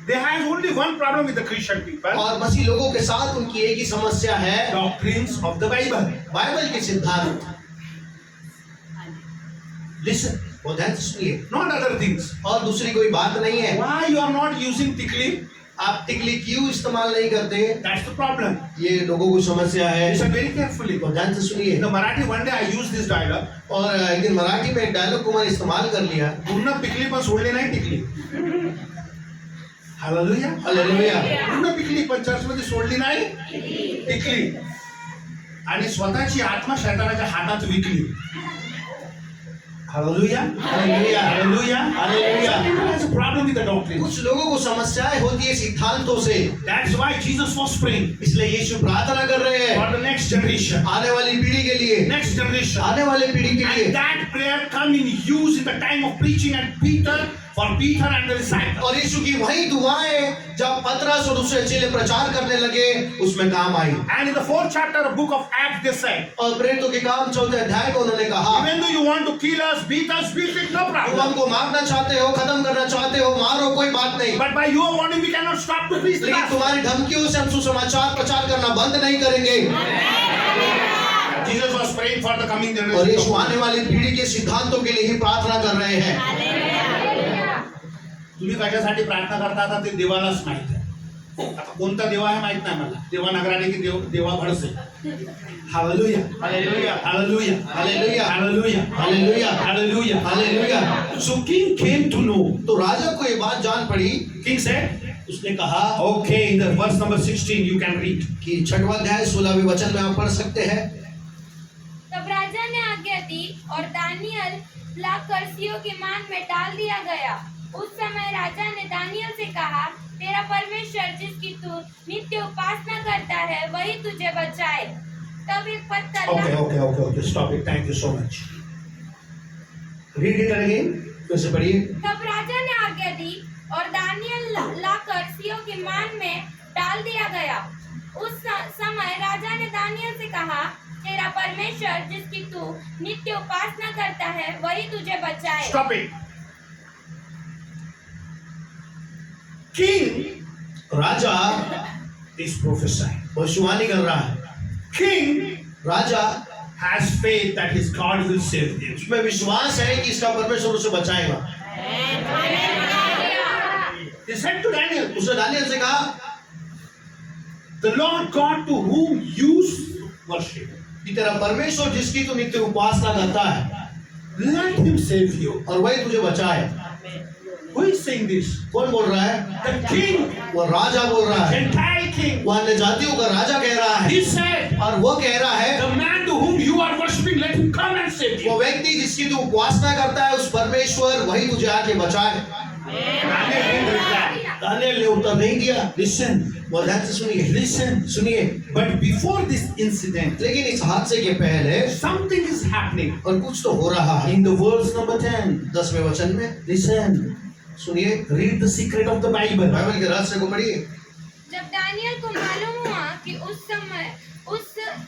They have only one problem with the Christian people. और मसीह लोगों के साथ उनकी एक ही समस्या है, Doctrines of the Bible. Bible के सिद्धांत। Listen, वो ध्यान से सुनिए, not other things. और दूसरी कोई बात नहीं है। Why you are not using tikli? आप टिकली क्यों इस्तेमाल नहीं करते? That's the problem. ये लोगों को समस्या है। Listen very carefully. और ध्यान से सुनिए। In the Marathi, one day I used this dialogue. और एक दिन मराठी में एक डायलॉग को मैंने इस्तेमाल कर लिया। पूर्ण पिकली पण सोडले नाही टिकली. हालेलुया. हालेलुया। पूर्ण पिकली पण चर्च मध्ये सोडली नाही टिकली. आणि स्वतःची आत्मा शैतानाच्या हातात विकली. Hallelujah. Hallelujah. Hallelujah. Hallelujah. There's a problem with the doctrine. कुछ लोगों को समस्याएं होती है सिद्धांतों से, That's why Jesus was praying इसलिए यीशु प्रार्थना कर रहे हैं for the next generation. आने वाली पीढ़ी के लिए, Next generation. आने वाले पीढ़ी के लिए। And that prayer come in use in the time of preaching at Peter, for Peter and the disciples. और यीशु की वही दुआएं जब पतरस और दूसरे चेले प्रचार करने लगे उसमें काम आई। And in the 4th chapter of book of Acts they said, और प्रेरितों के काम 4 अध्याय में उन्होंने कहा, even though you want to kill us, beat it, no तुम problem. हमको मारना चाहते हो, खत्म करना चाहते हो, मारो, कोई बात नहीं, But by your warning we cannot stop to preach the लेकिन gospel. तुम्हारी धमकियों से हम सुसमाचार प्रचार करना बंद नहीं करेंगे। Jesus was praying for the coming और यीशु generation. आने वाली पीढ़ी के सिद्धांतों के लिए ही प्रार्थना कर रहे हैं। तुम्ही कशासाठी प्रार्थना करता आता ते देवालाच माहित आहे. आता कोणता देवा आहे माहित नाही मला. देवा नगराने की देवा भडसे. Hallelujah. Hallelujah. Hallelujah. Hallelujah. Hallelujah. Hallelujah. Hallelujah. Hallelujah. So king came to know. तो राजा को ये बात जान पड़ी, King said, उसने कहा okay, in the verse number 16 you can read. कि 6वां अध्याय 16वें वचन में आप पढ़ सकते हैं। तब राजा ने आज्ञा दी और दानियल लाकर्सियों के मान में डाल दिया गया। उस समय राजा ने दानियल से कहा, तेरा परमेश्वर जिसकी तू नित्य उपासना करता है वही तुझे बचाए। तब एक पत्थर Okay. Stop it. Thank you so much. Read it again, फिर से पढ़िए। तब राजा ने आज्ञा दी और दानियल लाकर्सियों के मान में डाल दिया गया। उस समय राजा ने दानियल से कहा, तेरा परमेश्वर जिसकी तू नित्य उपासना करता है वही तुझे बचाए। Stop it. King Raja is prophesying. भविष्यवाणी कर रहा है। King Raja has faith that his God will save him. उसमें विश्वास है कि इसका परमेश्वर उसे बचाएगा। He said to Daniel, उसने दानियल से कहा, the Lord God to whom you worship, कि तेरा परमेश्वर जिसकी तू नित्य उपासना करता है, let him save you. और वही तुझे बचाए। Who is saying this? कौन बोल रहा है? The king, वो राजा बोल रहा है। Gentile king. वो अन्य जातियों का राजा कह रहा है, He said, और वो कह रहा है, the man to whom you are worshiping, let him come and save you. वो व्यक्ति जिसकी तू उपासना करता है उस परमेश्वर वही तुझे आके बचाए। Daniel didn't reply. दानियल ने उत्तर नहीं दिया। Listen, वो ध्यान से सुनिए, सुनिए। but before this incident, लेकिन इस हादसे के पहले something is happening. और कुछ तो हो रहा है। In the verse number 10, 10वें वचन में listen, सुनिए, read the secret of the Bible. Bible के रहस्य को पढ़िए। जब दानियल को मालूम हुआ कि उस समय उस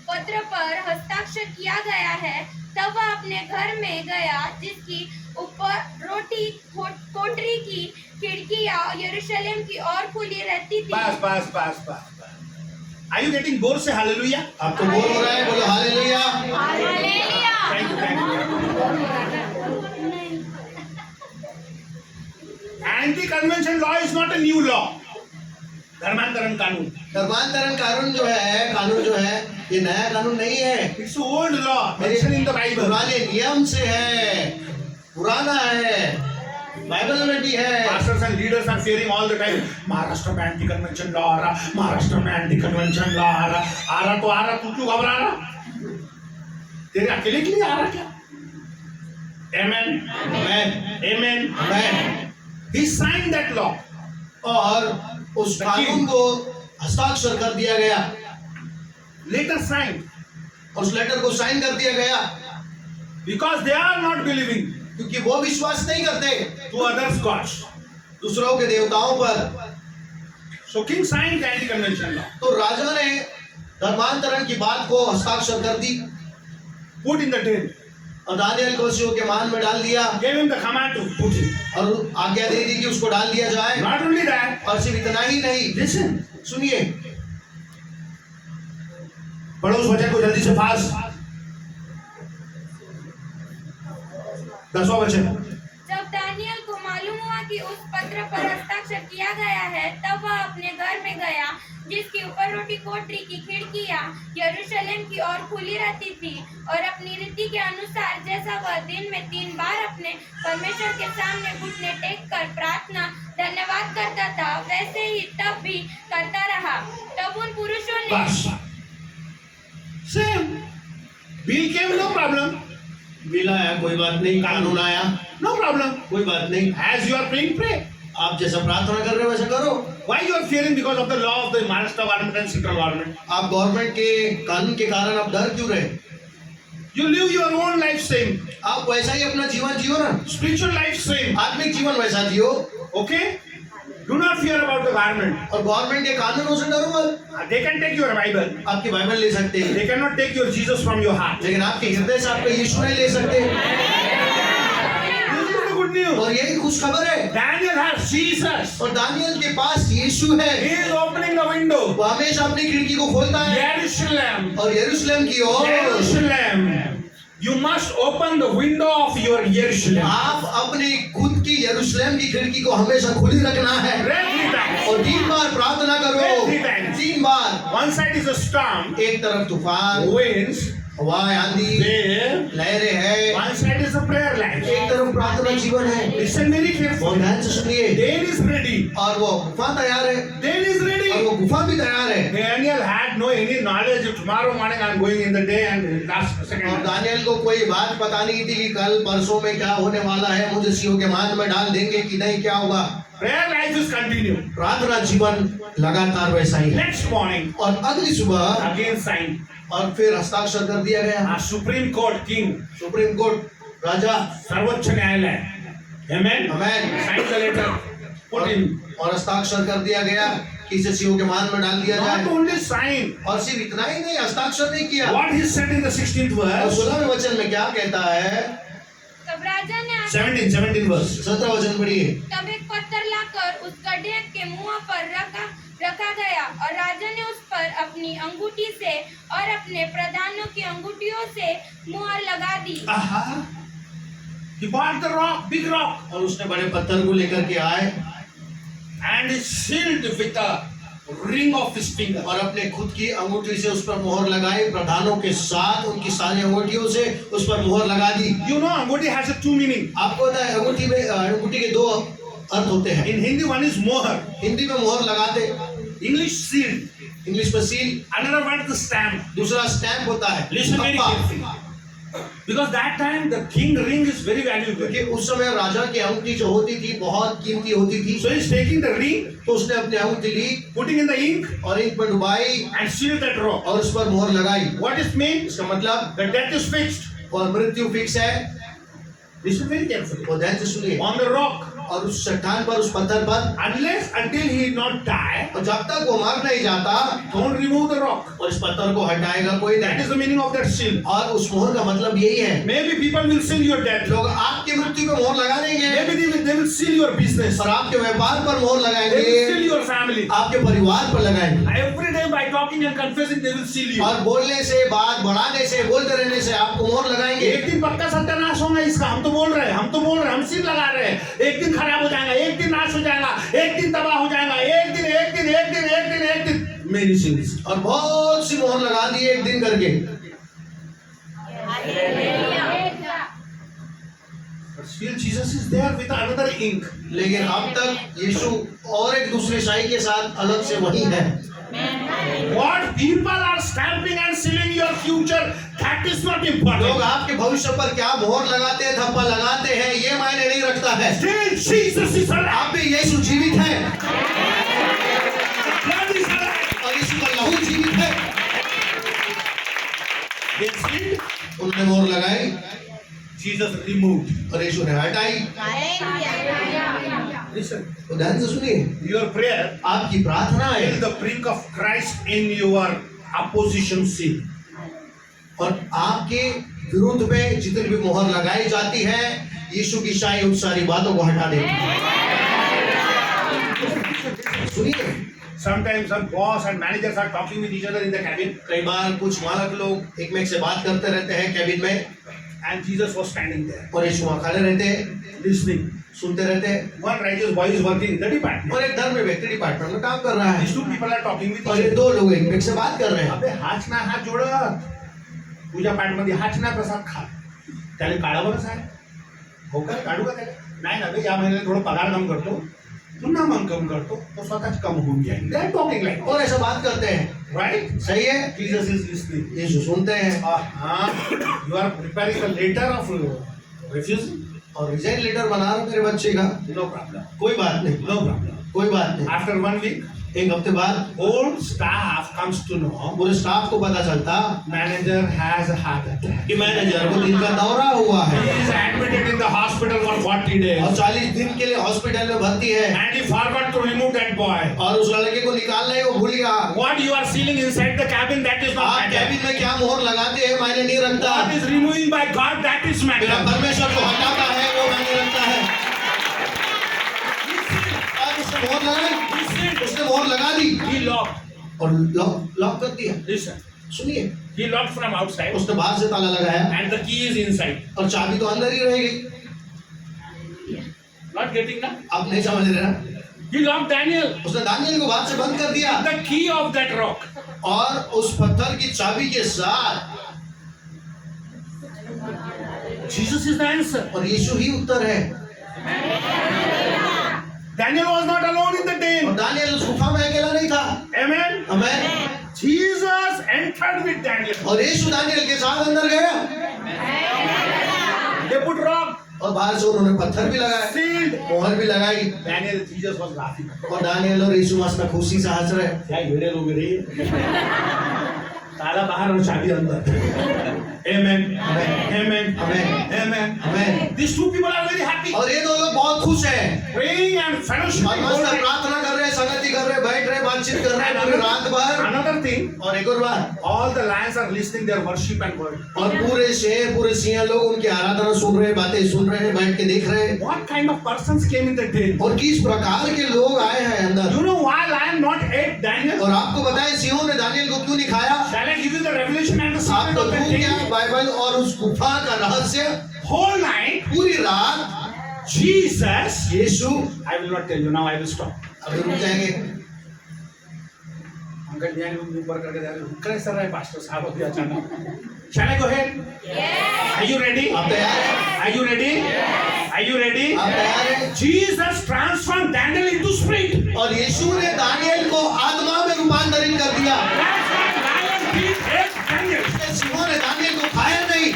पत्र पर हस्ताक्षर किया गया है, तब वह अपने घर में गया जिसकी ऊपर रोटी कोठरी की खिड़कियां यरूशलेम की ओर खुली रहती थी। Pass. Are you getting bored? Say hallelujah. आपको बोल हो रहा है, बोलो hallelujah. Hallelujah. Thank you. Anti-convention law is not a new law. धर्मांतरण कानून. धर्मांतरण कानून जो है ये नया कानून नहीं है। It's an old law mentioned in the Bible. पुराने नियम से है, पुराना है, बाइबल में भी है। Pastors and leaders are fearing all the time. Maharashtra में एंटी कन्वेंशन लॉ आ रहा, महाराष्ट्र में एंटी कन्वेंशन लॉ आ रहा, तू क्यों घबरा रहा? तेरे अकेले के लिए आ रहा क्या? Amen. He signed that law. और उस कानून को हस्ताक्षर कर दिया गया, Later signed उस लेटर को साइन कर दिया गया, because they are not believing क्योंकि वो विश्वास नहीं करते to others' gods. दूसरों के देवताओं पर। So king signed the anti-convention law. तो राजा ने धर्मांतरण की बात को हस्ताक्षर कर दी Put in the deal. और दानियल को कलसियों के मान में डाल दिया gave him the command to put him. और आज्ञा दे दी कि उसको डाल दिया जाए। Not only that, और सिर्फ इतना ही नहीं, listen, सुनिए, पढ़ो उस वचन को जल्दी से फास्ट। 10वां वचन। जब दानियल को मालूम हुआ कि उस पत्र पर हस्ताक्षर किया गया है, तब वह अपने घर में गया, जिसके ऊपर रोटी कोठरी की खिड़कियां यरूशलेम की ओर खुली रहती थी, और अपनी रीति के अनुसार जैसा वह दिन में 3 बार अपने परमेश्वर के सामने घुटने टेक कर प्रार्थना धन्यवाद करता था, वैसे ही तब भी करता रहा। तब उन पुरुषों ने बस सेम बिल केम, नो प्रॉब्लम, बिल आया कोई बात नहीं, कानून आया नो प्रॉब्लम, कोई बात नहीं, as you are praying pray. आप जैसा प्रार्थना कर रहे हो वैसा करो। Why you are fearing? Because of the law of the Maharashtra government and central government. आप गवर्नमेंट के कानून के कारण आप डर क्यों रहे? You live your own life same, आप वैसा ही अपना जीवन जियो ना, spiritual life same. आत्मिक जीवन वैसा जियो, Okay? Do not fear about the government. और गवर्नमेंट के कानूनों से डरो मत। They can take your Bible. आपकी बाइबल ले सकते हैं, They cannot take your Jesus from your heart. लेकिन आपके हृदय से आपका यीशु नहीं ले सकते। This is the good news. और यही खुश खबर है। Daniel has Jesus. और दानियल के पास यीशु है, He is opening the window. वो हमेशा अपनी खिड़की को खोलता है Jerusalem. और यरूशलेम की ओर। Jerusalem. You must open the window of your Jerusalem. आप अपनी खुद की यरूशलेम की खिड़की को हमेशा खुली रखना है Pray 3 times. और 3 बार प्रार्थना करो, 3 times. 3 bar. One side is a storm, एक तरफ तूफान, winds, हवाएं, आंधी, wave. लहरें हैं, One side is a prayer life. एक तरफ प्रार्थना जीवन है। Listen very बहुत carefully. ध्यान से सुनिए। Dane is ready. और वो गुफा तैयार है, Dane is और ready. वो गुफा भी तैयार है। Daniel had no any knowledge of tomorrow morning I'm going in the day and last और second. दानियल को कोई बात पता नहीं थी कि कल परसों में क्या होने वाला है, मुझे सीओ के मान में डाल देंगे कि नहीं, क्या होगा। Prayer life is continued. प्रार्थना जीवन लगातार वैसा ही है। Next morning, और अगली सुबह again signed. और फिर हस्ताक्षर कर दिया गया। A Supreme Court King, supreme court राजा, सर्वोच्च न्यायालय. Amen. Amen, Signed the letter. Put in. और हस्ताक्षर कर दिया गया कि इसे सीओ के मान में डाल दिया Not जाए। only signed. और सिर्फ इतना ही नहीं, हस्ताक्षर नहीं किया। What he said in the 16th और verse. 16वें वचन में क्या कहता है? तब राजा ने 17 verse. 17 वचन पढ़िए। तब एक पत्थर लाकर उस गड्ढे के मुंह पर रखा गया, और राजा ने उस पर अपनी अंगूठी से और अपने प्रधानों की अंगूठियों से मुहर लगा दी। Aha. He bought the rock, big rock, और उसने बड़े पत्थर को लेकर के आए and is sealed with a ring of his finger. और अपने खुद की अंगूठी से उस पर मोहर लगाई, प्रधानों के साथ उनकी सारी अंगूठियों से उस पर मोहर लगा दी। You know, अंगूठी has a 2 meaning. आपको पता है अंगूठी के 2 अर्थ होते हैं। In Hindi, one is mohar. Hindi में मोहर लगाते, English sealed. इंग्लिश में seal, Another one is the stamp. दूसरा स्टैम्प होता है। Listen very छप्पा। carefully. Because that time the king ring is very valuable. क्योंकि उस समय राजा की अंगूठी जो होती थी बहुत कीमती होती थी। So he's taking the ring, तो उसने अपनी अंगूठी ली putting in the ink और इंक में डुबाई and sealed that rock. और उस पर मोहर लगाई। What it means? इसका मतलब The death is fixed. और मृत्यु फिक्स है। Listen very carefully. वो ध्यान से सुनिए। On the rock, और उस चट्टान पर, उस पत्थर पर, until he not die, और जब तक वो मर नहीं जाता, don't remove the rock. और इस पत्थर को हटाएगा कोई That is नहीं। the meaning of that seal. और उस मोहर का मतलब यही है, Maybe people will seal your death. लोग आपकी मृत्यु पे मोहर लगा देंगे Maybe they will seal your business. और आपके व्यापार पर मोहर They लगाएंगे, will seal your family. आपके परिवार पर लगाएंगे। Every day by talking and confessing, they will seal you. और बोलने से, बात बढ़ाने से, बोलते रहने से आपको मोहर लगाएंगे। एक दिन पक्का सत्यानाश होगा इसका, हम तो बोल रहे हैं, हम सील लगा रहे हैं। एक दिन खराब हो जाएगा, एक दिन नाश हो जाएगा, एक दिन तबाह हो जाएगा, एक दिन मेरी सील्स। और बहुत सी मोहर लगा दी एक दिन करके। Still Jesus is there with another ink. लेकिन अब तक यीशु और एक दूसरे शाही के साथ अलग से वही है। What people are stamping and sealing your future, that is not लोग important. आपके भविष्य पर क्या मोहर लगाते हैं, थप्पा लगाते हैं, ये मायने नहीं रखता है। Still Jesus is alive. आप भी यीशु जीवित है Blood is alive. और यीशु का लहू जीवित है। They sealed, उन्होंने मोहर लगाई Jesus removed. और यीशु ने हटाई। Listen, तो ध्यान से सुनिए, your prayer आपकी प्रार्थना है is the brink of Christ in your opposition seal. और आपके विरुद्ध में जितनी भी मोहर लगाई जाती है, यीशु की शाही उन सारी बातों को हटा देती है। सुनिए, Sometimes some boss and managers are talking with each other in the cabin, कई बार कुछ मालक लोग एक में एक से बात करते रहते हैं कैबिन में, and Jesus was standing there, और यीशु वहाँ खड़े रहते हैं, listening. सुनते रहते हैं। One righteous boy is working in the department. और एक धर्म व्यक्ति डिपार्टमेंट में काम कर रहा है, These two people are talking with और each ये other. दो लोग एक में एक से बात कर रहे हैं। अबे हाच ना हात जोडत, पूजा पाठ मध्ये हाच ना प्रसाद खा. त्याला काढावंच आहे. हो का, काढू का त्याला? नाही ना बे, या महिन्याला थोडं पगार कम करतो, पुन्हा मग कम करतो, तो स्वतःच कम होऊन जाईल. They are talking like that. और ऐसा बात करते हैं, Right? सही है। Jesus is listening. यीशु सुनते हैं, You are preparing a letter of refusal? और रिजाइन लेटर बना रहा मेरे बच्चे का, No problem. कोई बात नहीं, No problem. कोई बात नहीं। After 1 week, एक हफ्ते बाद whole staff comes to know पूरे स्टाफ को पता चलता manager has a heart attack. कि मैनेजर को दिल का दौरा हुआ He है is admitted in the hospital for 40 days. और 40 दिन के लिए हॉस्पिटल में भर्ती है, And he forgot to remove that boy. और उस लड़के को निकालना ही वो भूल गया। What you are sealing inside the cabin, that is not आप matter. कैबिन में क्या मोहर लगाते हैं मायने नहीं रखता, What is removing by God, that is मेरा matter. परमेश्वर को हटाता है वो मायने रखता है। और उसने मोहर लगाई, उसने मोहर लगा दी He locked. और लॉक कर दिया। Listen. सुनिए, He locked from outside उसने बाहर से ताला लगाया and the key is inside. और चाबी तो अंदर ही रह गई। Not getting that? आप नहीं समझ रहे ना? He locked Daniel. उसने दानियल को बाहर से बंद कर दिया The key of that rock. और उस पत्थर की चाबी के साथ, Jesus is the answer. और यीशु ही उत्तर है। Daniel was not alone in the और den. दानियल उस गुफा में अकेला नहीं था। Amen. हमें Jesus entered with Daniel. और यीशु दानियल के साथ अंदर गया They put rock, और बाहर से उन्होंने पत्थर भी लगाए, sealed. मोहर भी लगाई, Daniel, Jesus was laughing. और दानियल और यीशु मस्त में खुशी से हंस रहे। क्या हीरे लोग रे? ताला बाहर और चाबी अंदर. Amen. Amen. Amen. Amen. Amen. These two people are very happy. और ये दो लोग बहुत खुश हैं, Praying and fellowship. और मस्त प्रार्थना कर रहे, संगति कर रहे, बैठ रहे, बातचीत कर रहे पूरी रात भर। Another thing, और एक और बात, all the lions are listening their worship and word. और पूरे शेर पूरे सिंह लोग उनकी आराधना सुन रहे, बातें सुन रहे, बैठ के देख रहे। What kind of persons came in the den? और किस प्रकार के लोग आए हैं अंदर। You know why lion not ate Daniel? और आपको बताएं सिंहों ने दानियल को क्यों नहीं खाया? Shall I give you the revelation and the secret आपको of the दूं क्या den? बाइबल और उस गुफा का रहस्य? Whole night, पूरी रात Jesus. Yeshu, I will not tell you now. I will stop. अभी रुक जाएंगे। अंकल ध्यान ऊपर करके जा रहे हैं। कैसा रहा है पास्टर साहब अभी अचानक? Shall I go ahead? Are you ready? आप तैयार हैं? Are you ready? Are you ready? आप तैयार हैं? Jesus transformed Daniel into spirit. और यीशु ने दानियल को आत्मा में रूपांतरित कर दिया। That's why lion didn't eat Daniel. सिंहों ने दानियल को खाया नहीं,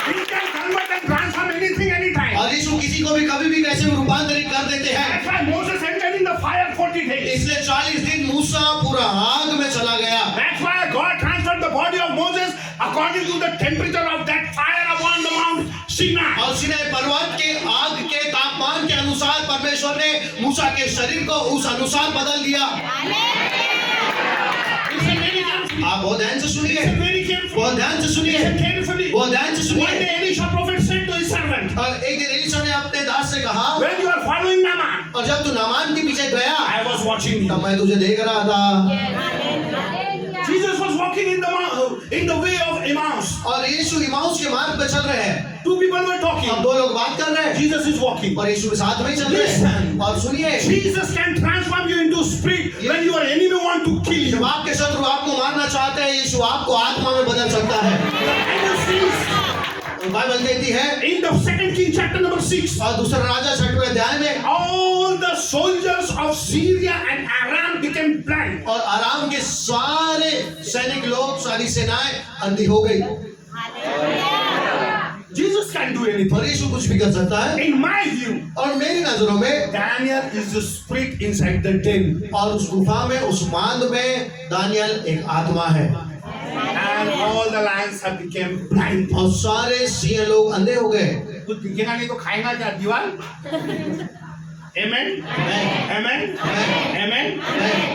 He can convert and transform anything, anytime. और यीशु किसी को भी कभी भी कैसे भी रूपांतरित कर देते हैं। That's why Moses entered in the fire 40 days. इसलिए 40 दिन मूसा पूरा आग में चला गया। That's why God transferred the body of Moses according to the temperature of that fire upon the Mount Sinai. और सिनै पर्वत के आग के तापमान के अनुसार परमेश्वर ने मूसा के शरीर को उस अनुसार बदल दिया। Listen very carefully. आप बहुत ध्यान से सुनिए, Listen very carefully. बहुत ध्यान से सुनिए, Listen carefully. बहुत ध्यान से One सुनिए। day Elisha prophet said to his servant, और एक दिन एलीशा ने अपने दास से कहा, when you are following Naaman, और जब तू नामान के पीछे गया I was watching you. तब मैं तुझे देख रहा था। Jesus was walking in the way of Emmaus. और यीशु इमाउस के मार्ग पे चल रहे हैं। Two people were talking. अब दो लोग बात कर रहे हैं, Jesus is walking. और यीशु के साथ में ही चल रहे हैं। और सुनिए, Jesus can transform you into spirit when your enemy want to kill you. जब आपके शत्रु आपको मारना चाहते हैं, यीशु आपको आत्मा में बदल सकता है। The Bible says और बाइबल कहती है in the 2 King chapter number 6, और दूसरा राजा 6वें अध्याय में, all the soldiers of Syria and Aram became blind. और आराम के सारे सैनिक लोग, सारी सेनाएं अंधी हो गई। Jesus can do anything. और यीशु कुछ भी कर सकता है। In my view, और मेरी नजरों में Daniel is the spirit inside the den. और उस गुफा में, उस मांद में दानियल एक आत्मा है, And all the lions have become blind. और सारे सिंह लोग अंधे हो गए। कुछ दिखेगा नहीं तो खाएगा क्या दीवार? Amen. Amen. Amen.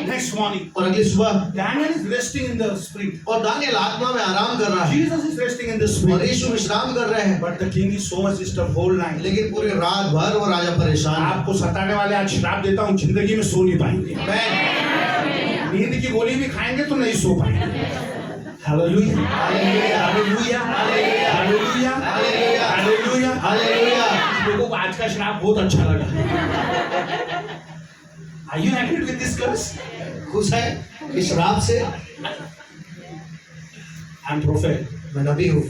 Next morning, और अगली सुबह Daniel is resting in the spirit. और दानियल आत्मा में आराम कर रहा है Jesus is resting in the और spirit. यीशु विश्राम कर रहे हैं, But the king is so much disturbed whole night. लेकिन पूरी रात भर वो राजा परेशान है। आपको सताने वाले आज श्राप देता हूँ, जिंदगी में सो नहीं पाएंगे। मैं नींद की गोली भी खाएंगे तो नहीं सो पाएंगे। Hallelujah, hallelujah, hallelujah, hallelujah, hallelujah, hallelujah, hallelujah. लोगों को आज का श्राप बहुत अच्छा लगा। Are you happy with this curse? खुश है इस रात से? I'm prophet. मैं नबी हूँ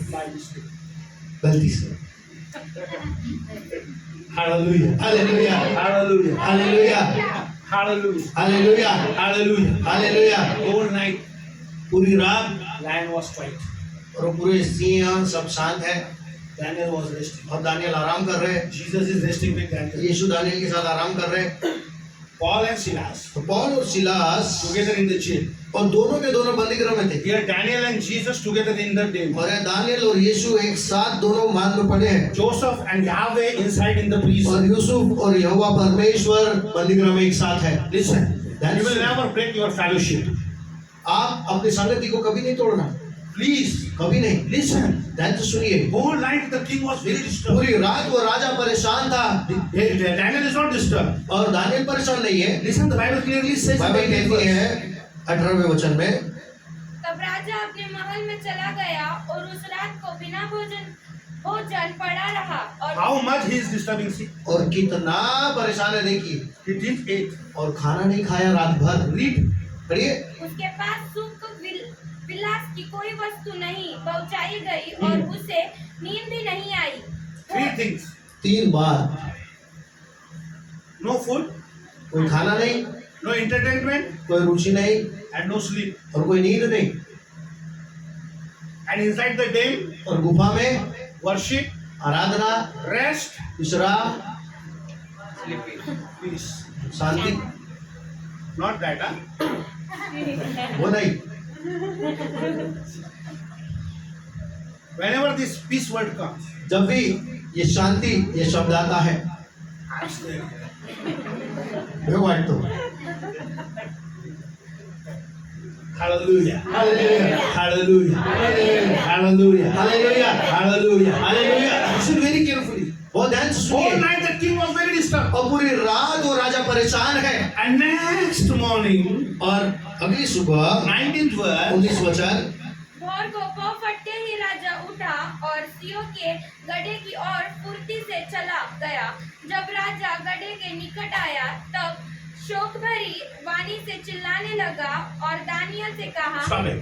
गलती से। Hallelujah, hallelujah, hallelujah, hallelujah, hallelujah, hallelujah, hallelujah. Hallelujah. Whole night, पूरी रात lion was quiet. और पूरे सिंह सब शांत है Daniel was resting. और दानियल आराम कर रहे हैं। Jesus is resting with Daniel. यीशु दानियल के साथ आराम कर रहे हैं। Paul and Silas तो पौल और Silas together in the jail. और दोनों के दोनों बंदीगृह में थे Here Daniel and Jesus together in the jail. और दानियल और यीशु एक साथ दोनों मान में पड़े हैं Joseph and Yahweh inside in the और prison. यूसुफ और यहोवा परमेश्वर बंदीगृह में एक साथ है। Listen, you will never break your fellowship. आप अपनी संगति को कभी नहीं तोड़ना, Please, कभी नहीं। listen. ध्यान से सुनिए। Whole night the king was very disturbed. पूरी रात वो राजा परेशान था Daniel is not disturbed. और दानियल परेशान नहीं है। Listen, the Bible clearly says in Bible the कहती verse, है 18वें वचन में, तब राजा अपने महल में चला गया और उस रात को बिना भोजन पड़ा रहा और how much he is disturbing. See, और कितना परेशान है देखिए, he didn't eat. और खाना नहीं खाया रात भर। Read. पढ़िए। उसके पास सुख विलास की कोई वस्तु नहीं पहुंचाई गई और उसे नींद भी नहीं आई। Three things. 3 बार No food, कोई खाना नहीं, no entertainment, कोई रुचि नहीं and no sleep. और कोई नींद नहीं। And inside the den, और गुफा में worship, आराधना, rest, विश्राम, peace. Shanti, Not that, huh? वो नहीं। Whenever this peace word comes, जब भी ये शांति ये शब्द आता है, I'm there. मैं वाटतो। Hallelujah. Hallelujah, Hallelujah. Hallelujah. Hallelujah, Hallelujah. Hallelujah. Listen very carefully. बहुत ध्यान से All सुनिए। night the king was very disturbed. और पूरी रात वो राजा परेशान है And next morning, और अगली सुबह 19th verse, 19 वचन, भोर को पौ फटते ही राजा उठा और सियों के गड्ढे की ओर फुर्ती से चला गया। जब राजा गड्ढे के निकट आया तब शोक भरी वाणी से चिल्लाने लगा और दानियल से कहा, stop it.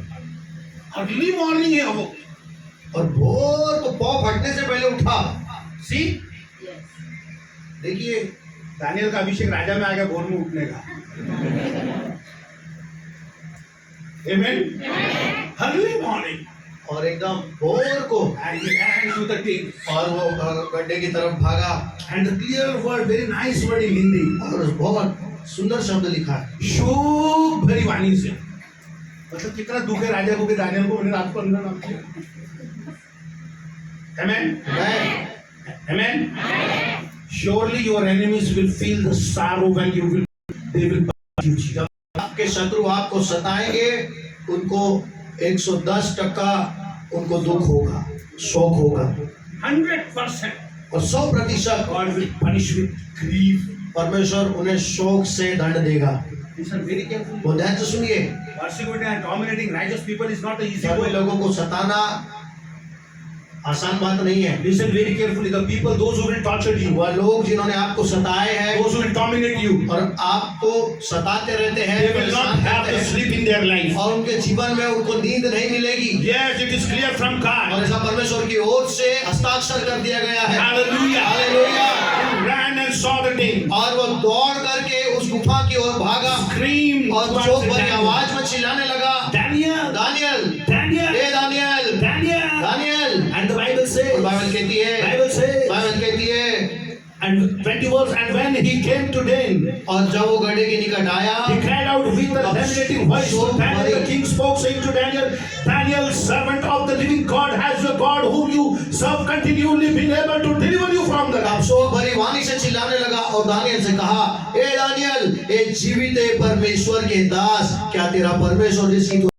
Early morning है वो. और भोर को पौ फटने से पहले उठा। See? देखिए दानियल का अभिषेक राजा में आ गया भोर में उठने का. Amen. Early morning. और एकदम भोर को And he ran to the king. और वो गड्ढे की तरफ भागा And the clear word, very nice word in Hindi. और बहुत सुंदर शब्द लिखा है। शोक भरी वाणी से. मतलब कितना दुख है राजा को कि दानियल को मैंने रात को अंदर नाम किया. Amen. Amen. Surely your enemies will feel the sorrow when they will persecute you. आपके शत्रु आपको सताएंगे, उनको 110% उनको दुख होगा, शोक होगा 100% और 100% God will punish with grief. परमेश्वर उन्हें शोक से दंड देगा। Listen very carefully. वो ध्यान से सुनिए। Persecuting and dominating righteous people is not an easy सभी work. लोगों को सताना आसान बात नहीं है। Listen very carefully. The people, those who will torture you, वह लोग जिन्होंने आपको सताए हैं those who will dominate you, और आपको सताते रहते हैं, they will not परेशान have करते the हैं, sleep in their life. और उनके जीवन में उनको नींद नहीं मिलेगी। Yes, it is clear from और God. ऐसा परमेश्वर की ओर से हस्ताक्षर कर दिया गया है। Hallelujah. Hallelujah. He ran and saw the thing. और वो दौड़ करके उस गुफा की ओर भागा Screamed. और चोट भरी आवाज में चिल्लाने लगा, Daniel. दानियल, Daniel. ए दानियल, Daniel. दानियल। And the Bible और says. बाइबल कहती है, Bible says. बाइबल कहती है, And 20 verse. And when he came to Den, और जब वो गड्ढे के निकट आया he cried out with a तब remunerative voice to Daniel, the king spoke, saying to Daniel, Daniel, servant of the living God, has your God whom you serve continually been able to deliver you from the अब शोक भरी वाणी से चिल्लाने लगा और दानियल से कहा, ए दानियल, ए जीवित परमेश्वर के दास, क्या तेरा परमेश्वर जिसकी